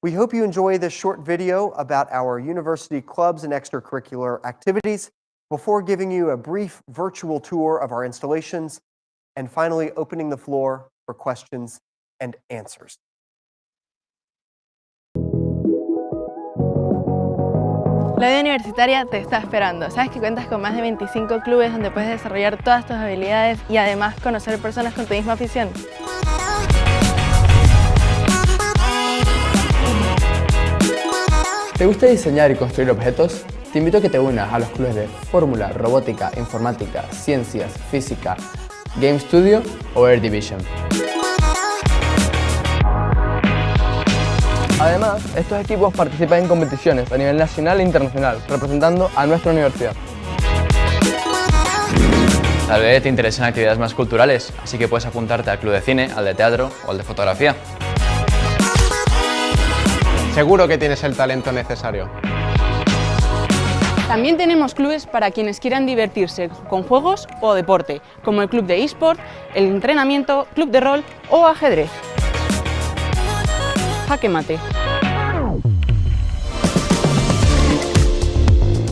We hope you enjoy this short video about our university clubs and extracurricular activities before giving you a brief virtual tour of our installations and finally opening the floor for questions and answers. La vida universitaria te está esperando. Sabes que cuentas con más de 25 clubes donde puedes desarrollar todas tus habilidades y además conocer personas con tu misma afición. ¿Te gusta diseñar y construir objetos? Te invito a que te unas a los clubes de Fórmula, Robótica, Informática, Ciencias, Física, Game Studio o Air Division. Además, estos equipos participan en competiciones a nivel nacional e internacional, representando a nuestra universidad. Tal vez te interesen actividades más culturales, así que puedes apuntarte al club de cine, al de teatro o al de fotografía. Seguro que tienes el talento necesario. También tenemos clubes para quienes quieran divertirse con juegos o deporte, como el club de eSport, el entrenamiento, club de rol o ajedrez. Jaque mate.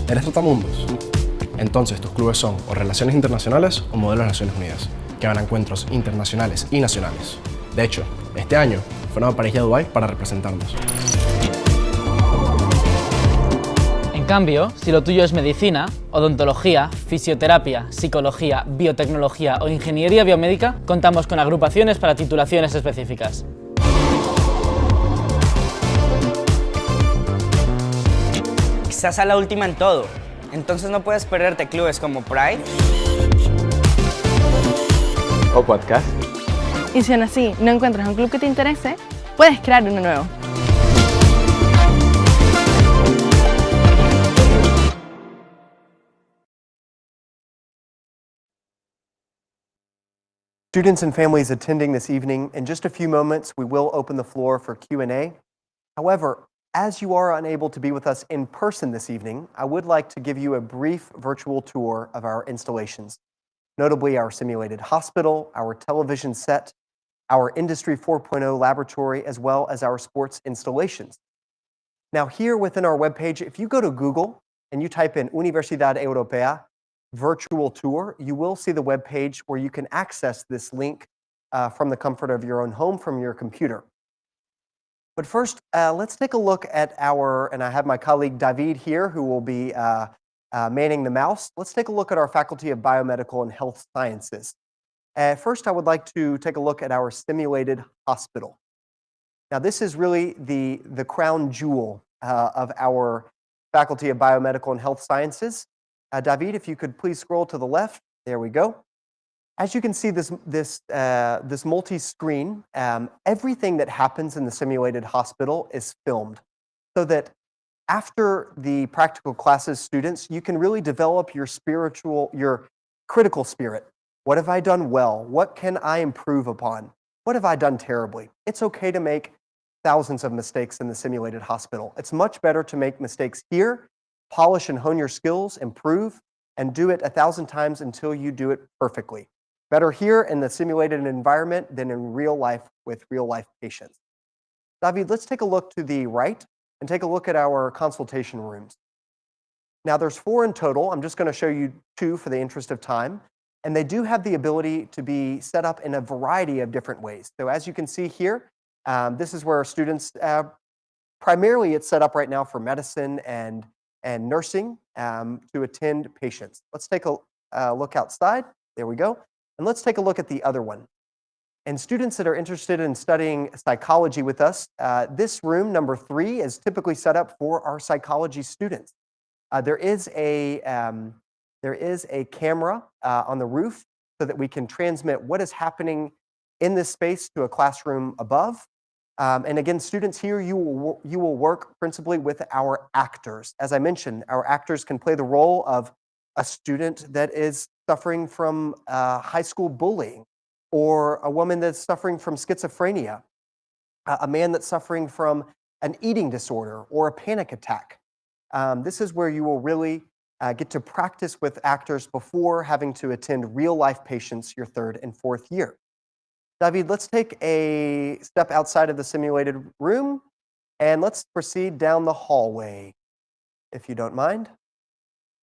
¿Eres trotamundos? Entonces tus clubes son o Relaciones Internacionales o Modelos de Naciones Unidas, que van a encuentros internacionales y nacionales. De hecho, este año fueron a París y a Dubái para representarnos. En cambio, si lo tuyo es medicina, odontología, fisioterapia, psicología, biotecnología o ingeniería biomédica, contamos con agrupaciones para titulaciones específicas. Estás a la última en todo, entonces no puedes perderte clubes como Pride O podcast. Y si aún así no encuentras un club que te interese, puedes crear uno nuevo. Students and families attending this evening, in just a few moments, we will open the floor for Q&A. However, as you are unable to be with us in person this evening, I would like to give you a brief virtual tour of our installations, notably our simulated hospital, our television set, our Industry 4.0 laboratory, as well as our sports installations. Now here within our webpage, if you go to Google and you type in Universidad Europea virtual tour, you will see the webpage where you can access this link from the comfort of your own home from your computer. But first, let's take a look at and I have my colleague David here who will be manning the mouse. Let's take a look at our Faculty of Biomedical and Health Sciences. First, I would like to take a look at our simulated hospital. Now, this is really the crown jewel of our Faculty of Biomedical and Health Sciences. David, if you could please scroll to the left. There we go. As you can see, this multi-screen, everything that happens in the simulated hospital is filmed, so that after the practical classes, students, you can really develop your critical spirit. What have I done well? What can I improve upon? What have I done terribly? It's okay to make thousands of mistakes in the simulated hospital. It's much better to make mistakes here, polish and hone your skills, improve, and do it 1,000 times until you do it perfectly. Better here in the simulated environment than in real life with real life patients. David, let's take a look to the right and take a look at our consultation rooms. Now there's 4 in total. I'm just going to show you 2 for the interest of time. And they do have the ability to be set up in a variety of different ways. So as you can see here, this is where students, primarily it's set up right now for medicine and nursing to attend patients. Let's take a look outside. There we go. And let's take a look at the other one. And students that are interested in studying psychology with us, this room, number 3, is typically set up for our psychology students. There is a camera on the roof so that we can transmit what is happening in this space to a classroom above. And again, students here, you will work principally with our actors. As I mentioned, our actors can play the role of a student that is suffering from high school bullying, or a woman that's suffering from schizophrenia, a man that's suffering from an eating disorder or a panic attack. This is where you will really get to practice with actors before having to attend real-life patients your 3rd and 4th year. David, let's take a step outside of the simulated room, and let's proceed down the hallway, if you don't mind.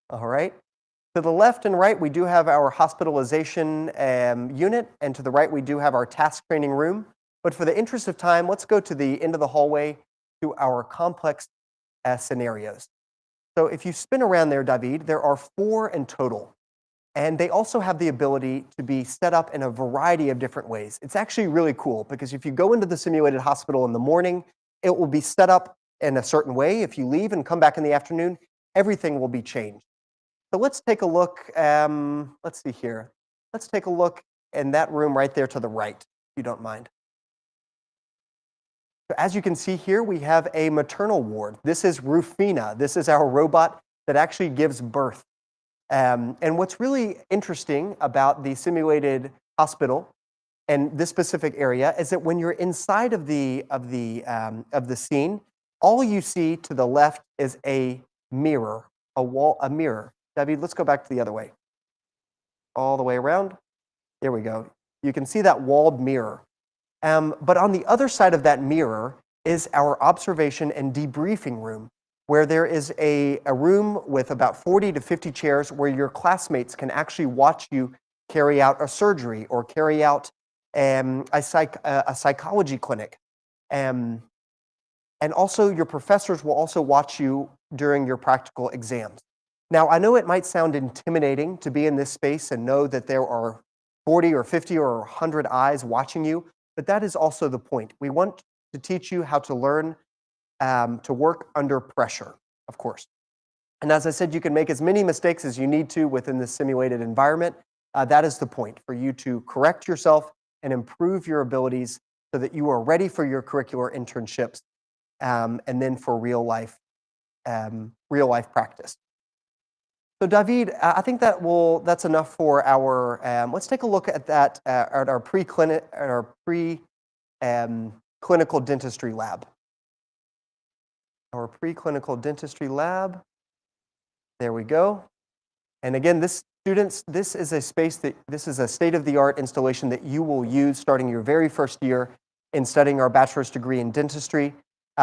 All right. To the left and right, we do have our hospitalization unit, and to the right, we do have our task training room. But for the interest of time, let's go to the end of the hallway to our complex scenarios. So if you spin around there, David, there are 4 in total. And they also have the ability to be set up in a variety of different ways. It's actually really cool because if you go into the simulated hospital in the morning, it will be set up in a certain way. If you leave and come back in the afternoon, everything will be changed. So let's take a look. Let's see here. Let's take a look in that room right there to the right, if you don't mind. So as you can see here, we have a maternal ward. This is Rufina. This is our robot that actually gives birth. And what's really interesting about the simulated hospital and this specific area is that when you're inside of the scene, all you see to the left is a mirror, a mirror. David, let's go back to the other way. All the way around. There we go. You can see that walled mirror. But on the other side of that mirror is our observation and debriefing room, where there is a room with about 40 to 50 chairs where your classmates can actually watch you carry out a surgery or carry out a psychology clinic. And also your professors will also watch you during your practical exams. Now, I know it might sound intimidating to be in this space and know that there are 40 or 50 or 100 eyes watching you, but that is also the point. We want to teach you how to learn to work under pressure, of course. And as I said, you can make as many mistakes as you need to within this simulated environment. That is the point, for you to correct yourself and improve your abilities so that you are ready for your curricular internships and then for real life practice. So David, I think that's enough for our. Let's take a look at that at our pre-clinical dentistry lab. Our preclinical dentistry lab. There we go. And again, this is a space this is a state-of-the-art installation that you will use starting your very first year in studying our bachelor's degree in dentistry.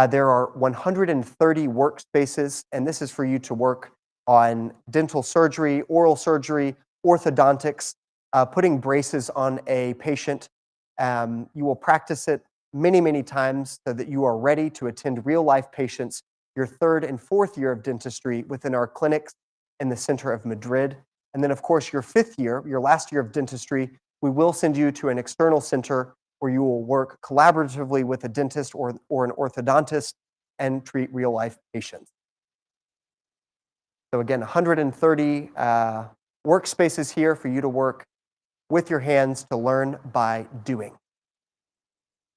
There are 130 workspaces, and this is for you to work on dental surgery, oral surgery, orthodontics, putting braces on a patient. You will practice it many, many times so that you are ready to attend real-life patients your 3rd and 4th year of dentistry within our clinics in the center of Madrid. And then, of course, your 5th year, your last year of dentistry, we will send you to an external center where you will work collaboratively with a dentist or an orthodontist and treat real-life patients. So again, 130 workspaces here for you to work with your hands to learn by doing.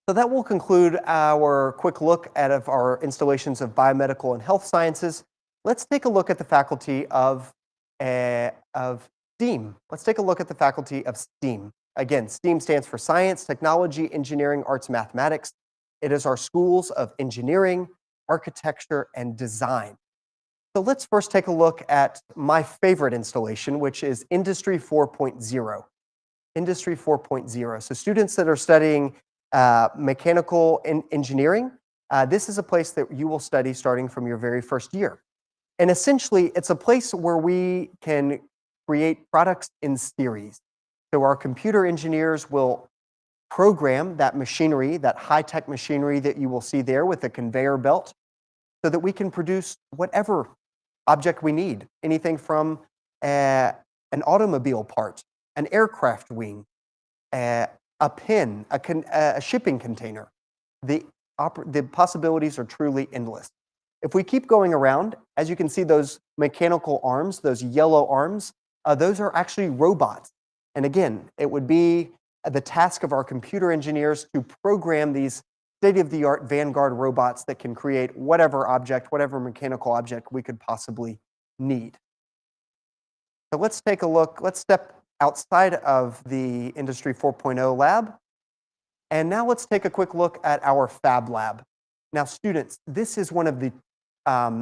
So that will conclude our quick look at our installations of biomedical and health sciences. Let's take a look at the faculty of STEAM. Let's take a look at the faculty of STEAM. Again, STEAM stands for science, technology, engineering, arts, mathematics. It is our schools of engineering, architecture, and design. So let's first take a look at my favorite installation, which is Industry 4.0. Industry 4.0. So students that are studying mechanical engineering, this is a place that you will study starting from your very first year. And essentially, it's a place where we can create products in series. So our computer engineers will program that machinery, that high-tech machinery that you will see there with the conveyor belt, so that we can produce whatever object we need. Anything from an automobile part, an aircraft wing, a pen, a shipping container. The possibilities are truly endless. If we keep going around, as you can see, those mechanical arms, those yellow arms, those are actually robots. And again, it would be the task of our computer engineers to program these state-of-the-art vanguard robots that can create whatever object, whatever mechanical object we could possibly need. So let's take a look. Let's step outside of the Industry 4.0 lab. And now let's take a quick look at our Fab Lab. Now, students, this is one of the,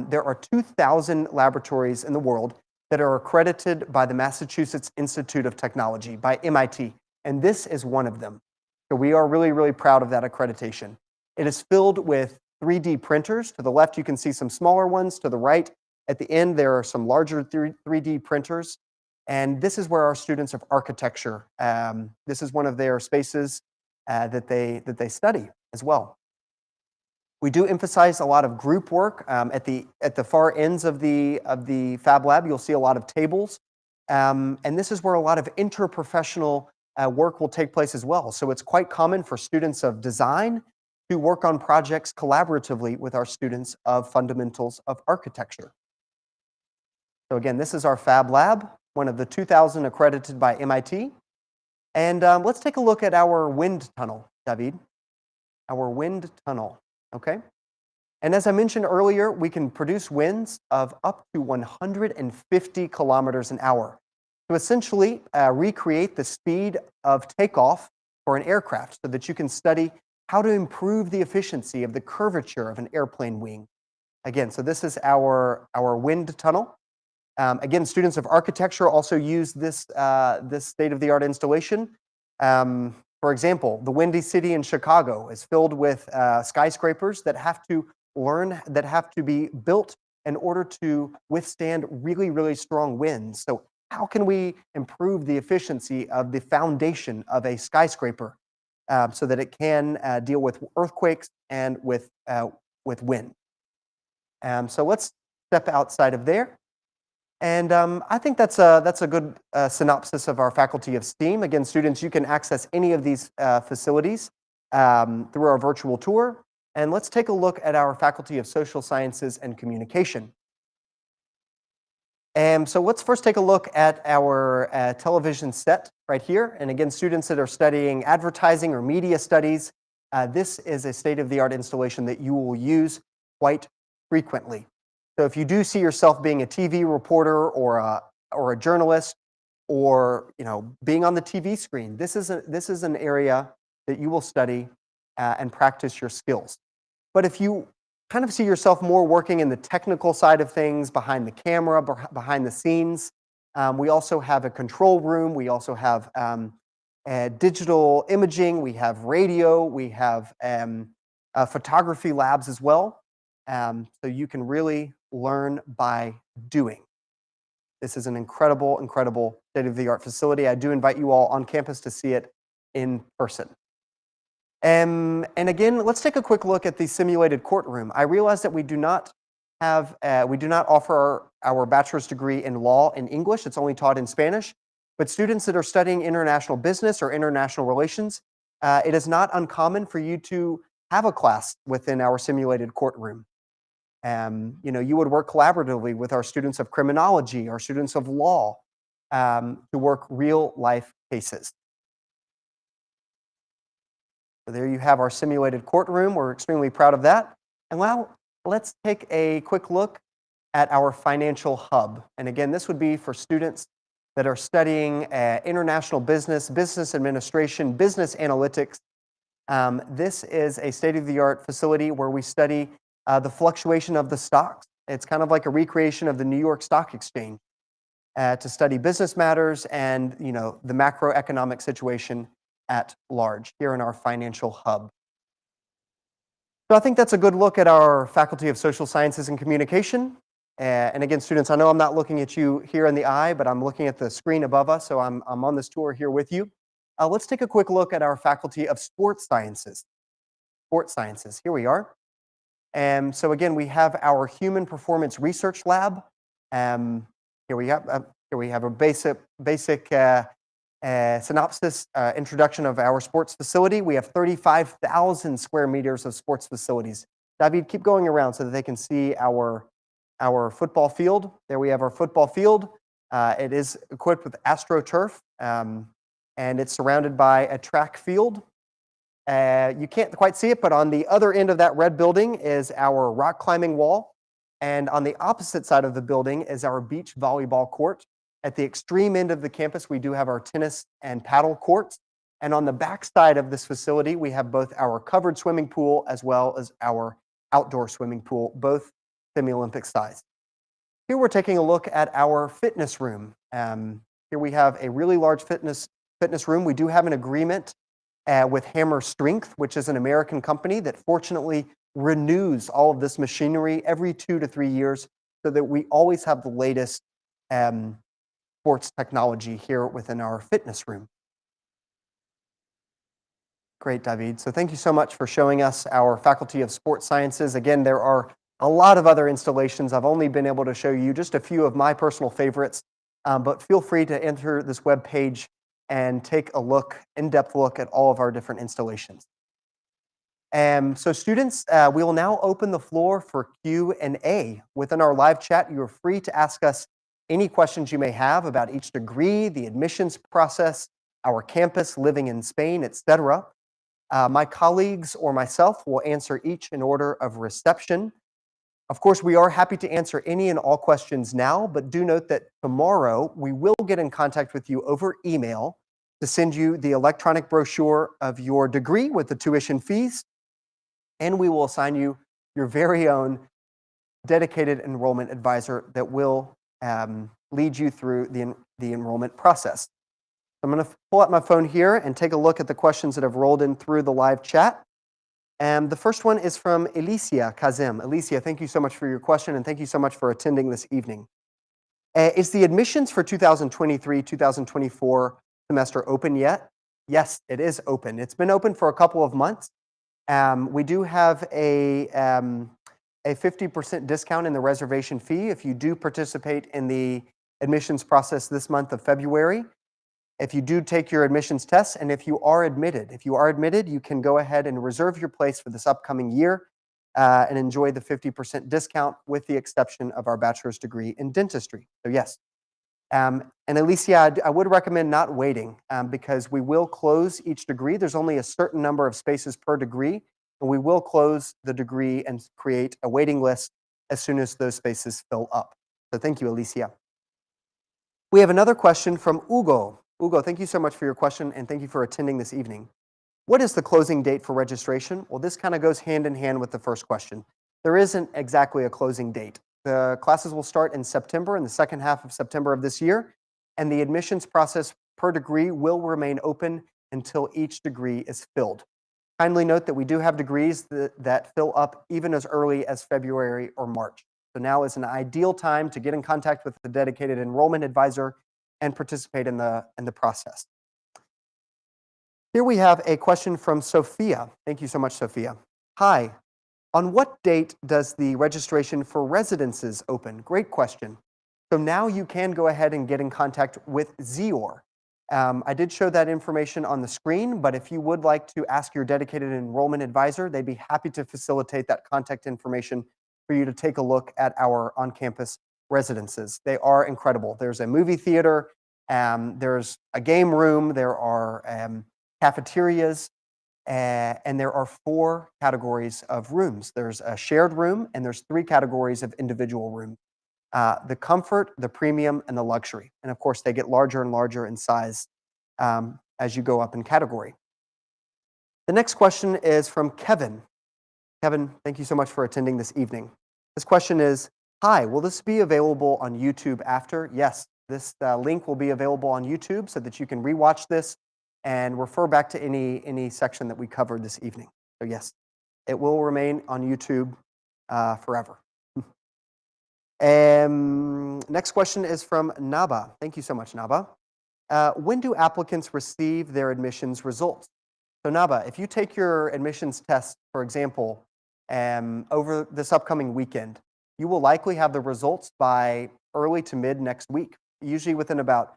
there are 2,000 laboratories in the world that are accredited by the Massachusetts Institute of Technology, by MIT, and this is one of them. So we are really, really proud of that accreditation. It is filled with 3D printers. To the left, you can see some smaller ones. To the right, at the end, there are some larger 3D printers. And this is where our students of architecture, this is one of their spaces that they study as well. We do emphasize a lot of group work. At the far ends of the Fab Lab, you'll see a lot of tables. And this is where a lot of interprofessional work will take place as well. So it's quite common for students of design to work on projects collaboratively with our students of fundamentals of architecture. So again, this is our Fab Lab, one of the 2,000 accredited by MIT. And let's take a look at our wind tunnel, David. Our wind tunnel, okay? And as I mentioned earlier, we can produce winds of up to 150 kilometers an hour to essentially recreate the speed of takeoff for an aircraft so that you can study how to improve the efficiency of the curvature of an airplane wing. Again, so this is our wind tunnel. Again, students of architecture also use this state-of-the-art installation. For example, the Windy City in Chicago is filled with skyscrapers that have to be built in order to withstand really, really strong winds. So how can we improve the efficiency of the foundation of a skyscraper so that it can deal with earthquakes and with wind? So let's step outside of there. And I think that's a good synopsis of our Faculty of STEAM. Again, students, you can access any of these facilities through our virtual tour. And let's take a look at our Faculty of Social Sciences and Communication. And so let's first take a look at our television set right here. And again, students that are studying advertising or media studies, this is a state-of-the-art installation that you will use quite frequently. So if you do see yourself being a TV reporter or a journalist, or being on the TV screen, this is an area that you will study and practice your skills. But if you kind of see yourself more working in the technical side of things, behind the camera, behind the scenes, we also have a control room. We also have digital imaging. We have radio. We have photography labs as well. So you can really learn by doing. This is an incredible, incredible state-of-the-art facility. I do invite you all on campus to see it in person. And again, let's take a quick look at the simulated courtroom. I realize that we do not offer our bachelor's degree in law in English. It's only taught in Spanish. But students that are studying international business or international relations, it is not uncommon for you to have a class within our simulated courtroom. You would work collaboratively with our students of criminology, our students of law, to work real life cases. So there you have our simulated courtroom. We're extremely proud of that. And now let's take a quick look at our financial hub. And again, this would be for students that are studying international business, business administration, business analytics. This is a state-of-the-art facility where we study the fluctuation of the stocks. It's kind of like a recreation of the New York Stock Exchange to study business matters and the macroeconomic situation at large here in our financial hub. So I think that's a good look at our Faculty of Social Sciences and Communication. And again, students, I know I'm not looking at you here in the eye, but I'm looking at the screen above us, so I'm on this tour here with you. Let's take a quick look at our Faculty of Sports Sciences. Sports Sciences, here we are. And so again, we have our Human Performance Research Lab. Here we have a basic synopsis, introduction of our sports facility. We have 35,000 square meters of sports facilities. David, keep going around so that they can see our football field. There we have our football field. It is equipped with AstroTurf, and it's surrounded by a track field. You can't quite see it, but on the other end of that red building is our rock climbing wall. And on the opposite side of the building is our beach volleyball court. At the extreme end of the campus, we do have our tennis and paddle courts. And on the back side of this facility, we have both our covered swimming pool as well as our outdoor swimming pool, both semi-Olympic size. Here we're taking a look at our fitness room. Here we have a really large fitness room. We do have an agreement with Hammer Strength, which is an American company that fortunately renews all of this machinery every 2 to 3 years so that we always have the latest sports technology here within our fitness room. Great, David. So thank you so much for showing us our Faculty of Sports Sciences. Again, there are a lot of other installations. I've only been able to show you just a few of my personal favorites, but feel free to enter this web page and take a look, in-depth look at all of our different installations. So students, we will now open the floor for Q&A. Within our live chat, you are free to ask us any questions you may have about each degree, the admissions process, our campus, living in Spain, etc. My colleagues or myself will answer each in order of reception. Of course, we are happy to answer any and all questions now, but do note that tomorrow we will get in contact with you over email to send you the electronic brochure of your degree with the tuition fees, and we will assign you your very own dedicated enrollment advisor that will lead you through the enrollment process. I'm going to pull out my phone here and take a look at the questions that have rolled in through the live chat. And the first one is from Alicia Kazem. Alicia, thank you so much for your question, and thank you so much for attending this evening. Is the admissions for 2023-2024 semester open yet? Yes, it is open. It's been open for a couple of months. We do have a 50% discount in the reservation fee if you do participate in the admissions process this month of February. If you do take your admissions tests, and if you are admitted, you can go ahead and reserve your place for this upcoming year and enjoy the 50% discount with the exception of our bachelor's degree in dentistry. So yes. And Alicia, I would recommend not waiting because we will close each degree. There's only a certain number of spaces per degree, and we will close the degree and create a waiting list as soon as those spaces fill up. So thank you, Alicia. We have another question from Hugo. Hugo, thank you so much for your question, and thank you for attending this evening. What is the closing date for registration? Well, this kind of goes hand in hand with the first question. There isn't exactly a closing date. The classes will start in September, in the second half of September of this year, and the admissions process per degree will remain open until each degree is filled. Kindly note that we do have degrees that fill up even as early as February or March. So now is an ideal time to get in contact with the dedicated enrollment advisor and participate in the process. Here we have a question from Sophia. Thank you so much, Sophia. Hi, on what date does the registration for residences open? Great question. So now you can go ahead and get in contact with Zior. I did show that information on the screen, but if you would like to ask your dedicated enrollment advisor, they'd be happy to facilitate that contact information for you to take a look at our on-campus residences. They are incredible. There's a movie theater, there's a game room, there are cafeterias, and there are 4 categories of rooms. There's a shared room, and there's 3 categories of individual rooms. The comfort, the premium, and the luxury. And of course, they get larger and larger in size as you go up in category. The next question is from Kevin. Kevin, thank you so much for attending this evening. This question is, hi, will this be available on YouTube after? Yes, this link will be available on YouTube so that you can rewatch this and refer back to any section that we covered this evening. So yes, it will remain on YouTube forever. Next question is from Naba. Thank you so much, Naba. When do applicants receive their admissions results? So Naba, if you take your admissions test, for example, over this upcoming weekend, you will likely have the results by early to mid next week, usually within about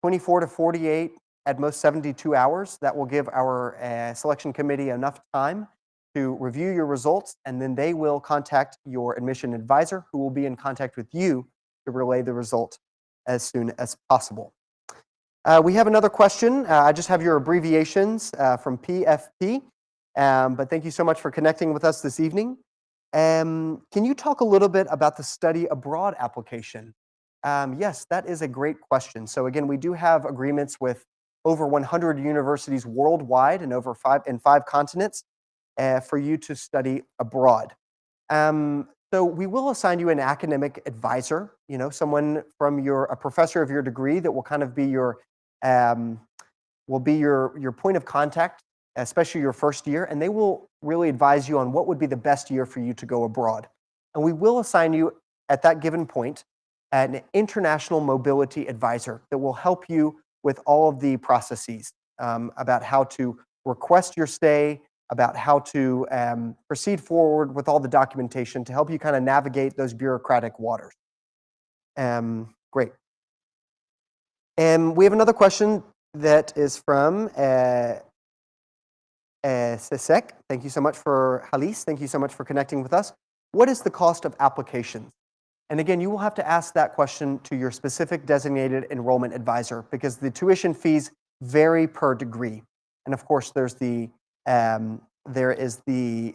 24 to 48, at most 72 hours. That will give our selection committee enough time to review your results, and then they will contact your admission advisor, who will be in contact with you to relay the result as soon as possible. We have another question. I just have your abbreviations from PFP, but thank you so much for connecting with us this evening. Can you talk a little bit about the study abroad application? Yes, that is a great question. So again, we do have agreements with over 100 universities worldwide and over five continents for you to study abroad. So we will assign you an academic advisor, someone from a professor of your degree that will kind of be your point of contact, especially your first year, and they will really advise you on what would be the best year for you to go abroad. And we will assign you at that given point an international mobility advisor that will help you with all of the processes about how to request your stay, about how to proceed forward with all the documentation to help you kind of navigate those bureaucratic waters. Great. And we have another question that is from Sesek. Thank you so much for Halis. Thank you so much for connecting with us. What is the cost of applications? And again, you will have to ask that question to your specific designated enrollment advisor because the tuition fees vary per degree. And of course, there is the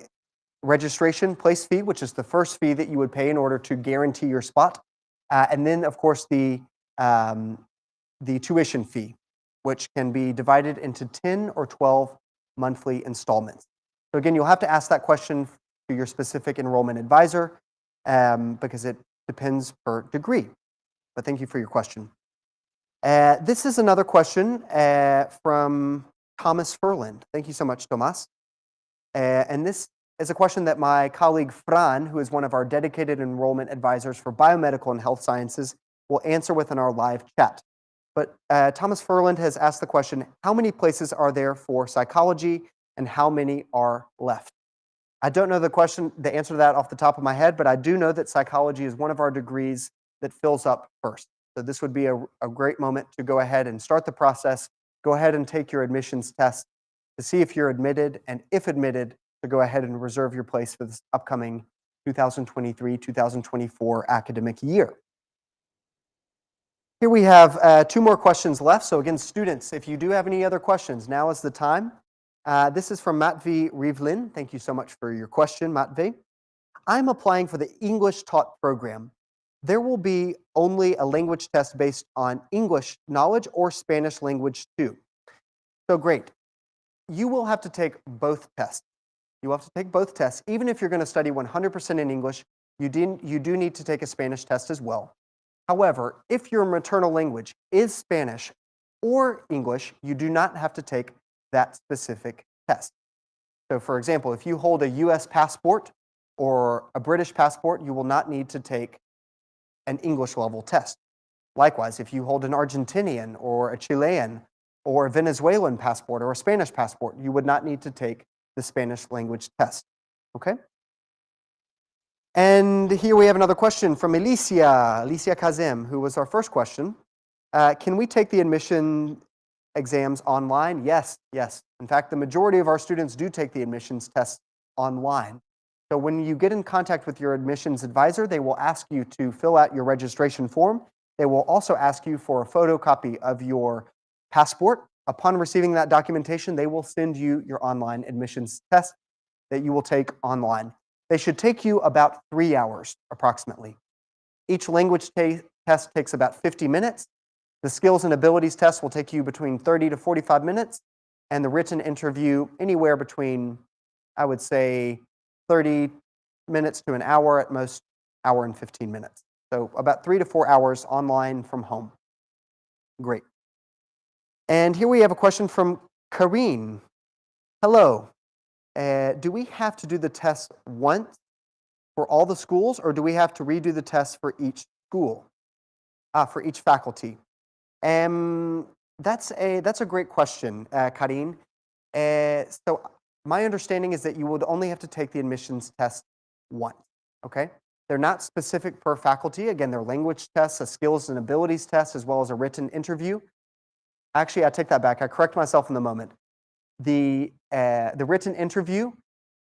registration place fee, which is the first fee that you would pay in order to guarantee your spot. And then, of course, the tuition fee, which can be divided into 10 or 12 monthly installments. So again, you'll have to ask that question to your specific enrollment advisor because it depends per degree. But thank you for your question. This is another question from Thomas Furland. Thank you so much, Tomas. And this is a question that my colleague Fran, who is one of our dedicated enrollment advisors for biomedical and health sciences, will answer within our live chat. But Thomas Furland has asked the question, how many places are there for psychology and how many are left? I don't know the answer to that off the top of my head, but I do know that psychology is one of our degrees that fills up first. So this would be a great moment to go ahead and start the process. Go ahead and take your admissions test to see if you're admitted, and if admitted, to go ahead and reserve your place for this upcoming 2023-2024 academic year. Here we have 2 more questions left. So again, students, if you do have any other questions, now is the time. This is from Matvey Rivlin. Thank you so much for your question, Matvey. I'm applying for the English taught program. There will be only a language test based on English knowledge or Spanish language too. So great. You will have to take both tests. You will have to take both tests. Even if you're going to study 100% in English, you do need to take a Spanish test as well. However, if your maternal language is Spanish or English, you do not have to take that specific test. So for example, if you hold a US passport or a British passport, you will not need to take an English level test. Likewise, if you hold an Argentinian or a Chilean or a Venezuelan passport or a Spanish passport, you would not need to take the Spanish language test. Okay? And here we have another question from Alicia Kazem, who was our first question. Can we take the admission exams online? Yes. In fact, the majority of our students do take the admissions tests online. So when you get in contact with your admissions advisor, they will ask you to fill out your registration form. They will also ask you for a photocopy of your passport. Upon receiving that documentation, they will send you your online admissions test that you will take online. They should take you about 3 hours approximately. Each language test takes about 50 minutes. The skills and abilities test will take you between 30 to 45 minutes, and the written interview anywhere between, I would say, 30 minutes to an hour, at most hour and 15 minutes. So about 3 to 4 hours online from home. Great. And here we have a question from Karine. Hello. Do we have to do the test once for all the schools, or do we have to redo the tests for each school, for each faculty? That's a great question, Karin. So my understanding is that you would only have to take the admissions test once, okay? They're not specific per faculty. Again, they're language tests, a skills and abilities test, as well as a written interview. Actually, I take that back. I correct myself in the moment. The written interview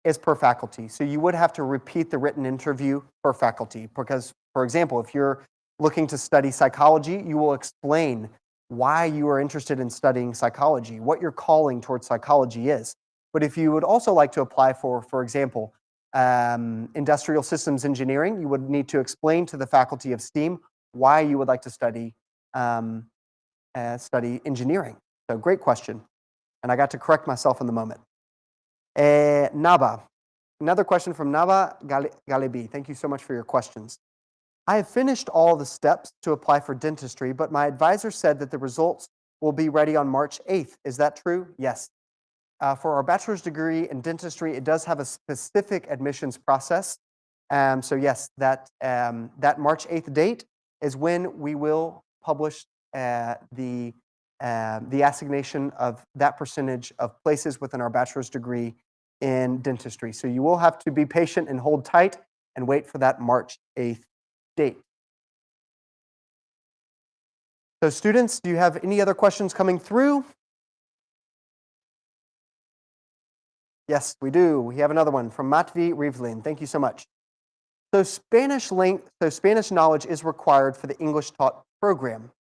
is per faculty. So you would have to repeat the written interview per faculty because, for example, if you're looking to study psychology, you will explain why you are interested in studying psychology, what your calling towards psychology is. But if you would also like to apply for example, industrial systems engineering, you would need to explain to the faculty of STEAM why you would like to study engineering. So great question. And I got to correct myself in the moment. Naba, another question from Naba Galebi. Thank you so much for your questions. I have finished all the steps to apply for dentistry, but my advisor said that the results will be ready on March 8th. Is that true? Yes. For our bachelor's degree in dentistry, it does have a specific admissions process. So yes, that March 8th date is when we will publish the assignation of that percentage of places within our bachelor's degree in dentistry. So you will have to be patient and hold tight and wait for that March 8th date. So students, do you have any other questions coming through? Yes, we do. We have another one from Matvi Rivlin. Thank you so much. So Spanish knowledge is required for the English taught program,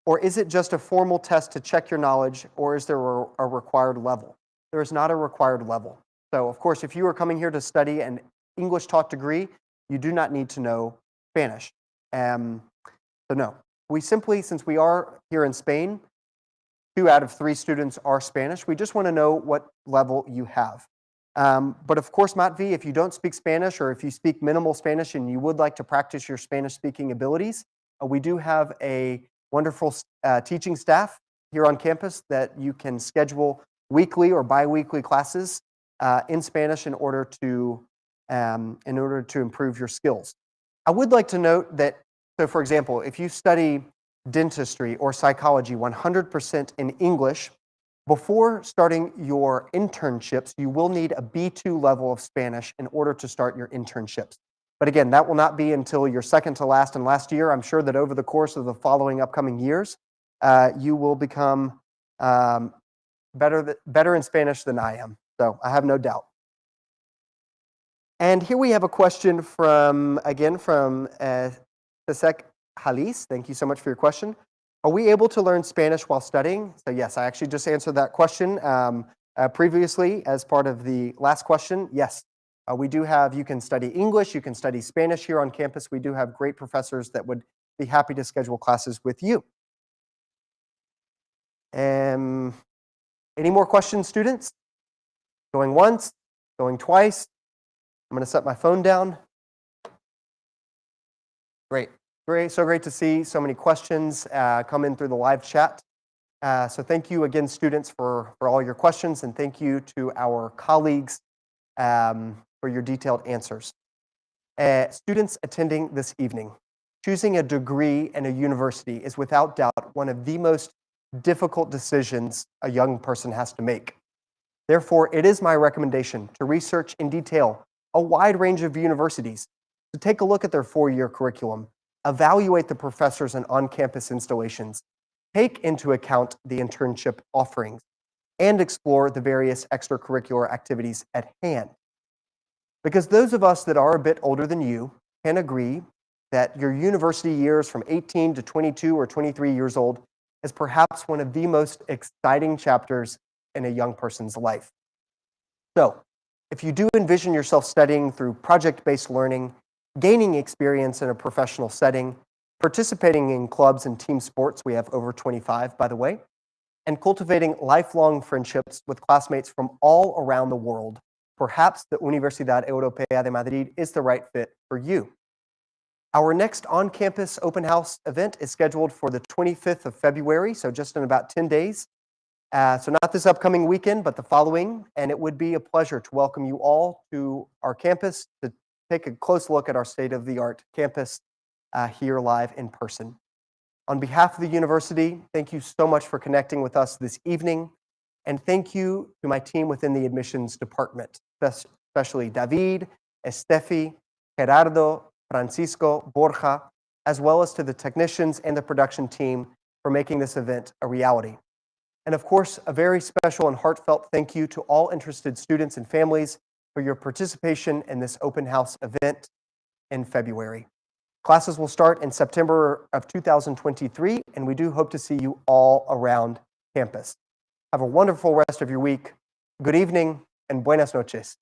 or is it just a formal test to check your knowledge, or is there a required level? There is not a required level. So of course, if you are coming here to study an English taught degree, you do not need to know Spanish. So no, we simply, since we are here in Spain, 2 out of 3 students are Spanish. We just want to know what level you have. But of course, Matvi, if you don't speak Spanish or if you speak minimal Spanish and you would like to practice your Spanish speaking abilities, we do have a wonderful teaching staff here on campus that you can schedule weekly or bi-weekly classes in Spanish in order to improve your skills. I would like to note that, so for example, if you study dentistry or psychology 100% in English, before starting your internships, you will need a B2 level of Spanish in order to start your internships. But again, that will not be until your second to last and last year. I'm sure that over the course of the following upcoming years, you will become better in Spanish than I am. So I have no doubt. And here we have a question from Sesek Halis. Thank you so much for your question. Are we able to learn Spanish while studying? So yes, I actually just answered that question previously as part of the last question. Yes, we do have, you can study English, you can study Spanish here on campus. We do have great professors that would be happy to schedule classes with you. Any more questions, students? Going once, going twice. I'm going to set my phone down. Great. Great. So great to see so many questions come in through the live chat. So thank you again, students, for all your questions, and thank you to our colleagues for your detailed answers. Students attending this evening, choosing a degree in a university is without doubt one of the most difficult decisions a young person has to make. Therefore, it is my recommendation to research in detail a wide range of universities, to take a look at their 4-year curriculum, evaluate the professors and on-campus installations, take into account the internship offerings, and explore the various extracurricular activities at hand. Because those of us that are a bit older than you can agree that your university years from 18 to 22 or 23 years old is perhaps one of the most exciting chapters in a young person's life. So, if you do envision yourself studying through project-based learning, gaining experience in a professional setting, participating in clubs and team sports, we have over 25, by the way, and cultivating lifelong friendships with classmates from all around the world, perhaps the Universidad Europea de Madrid is the right fit for you. Our next on-campus open house event is scheduled for the 25th of February, so just in about 10 days. So not this upcoming weekend, but the following, and it would be a pleasure to welcome you all to our campus to take a close look at our state-of-the-art campus here live in person. On behalf of the university, thank you so much for connecting with us this evening, and thank you to my team within the admissions department, especially David, Estefi, Gerardo, Francisco, Borja, as well as to the technicians and the production team for making this event a reality. And of course, a very special and heartfelt thank you to all interested students and families for your participation in this open house event in February. Classes will start in September of 2023, and we do hope to see you all around campus. Have a wonderful rest of your week. Good evening and buenas noches.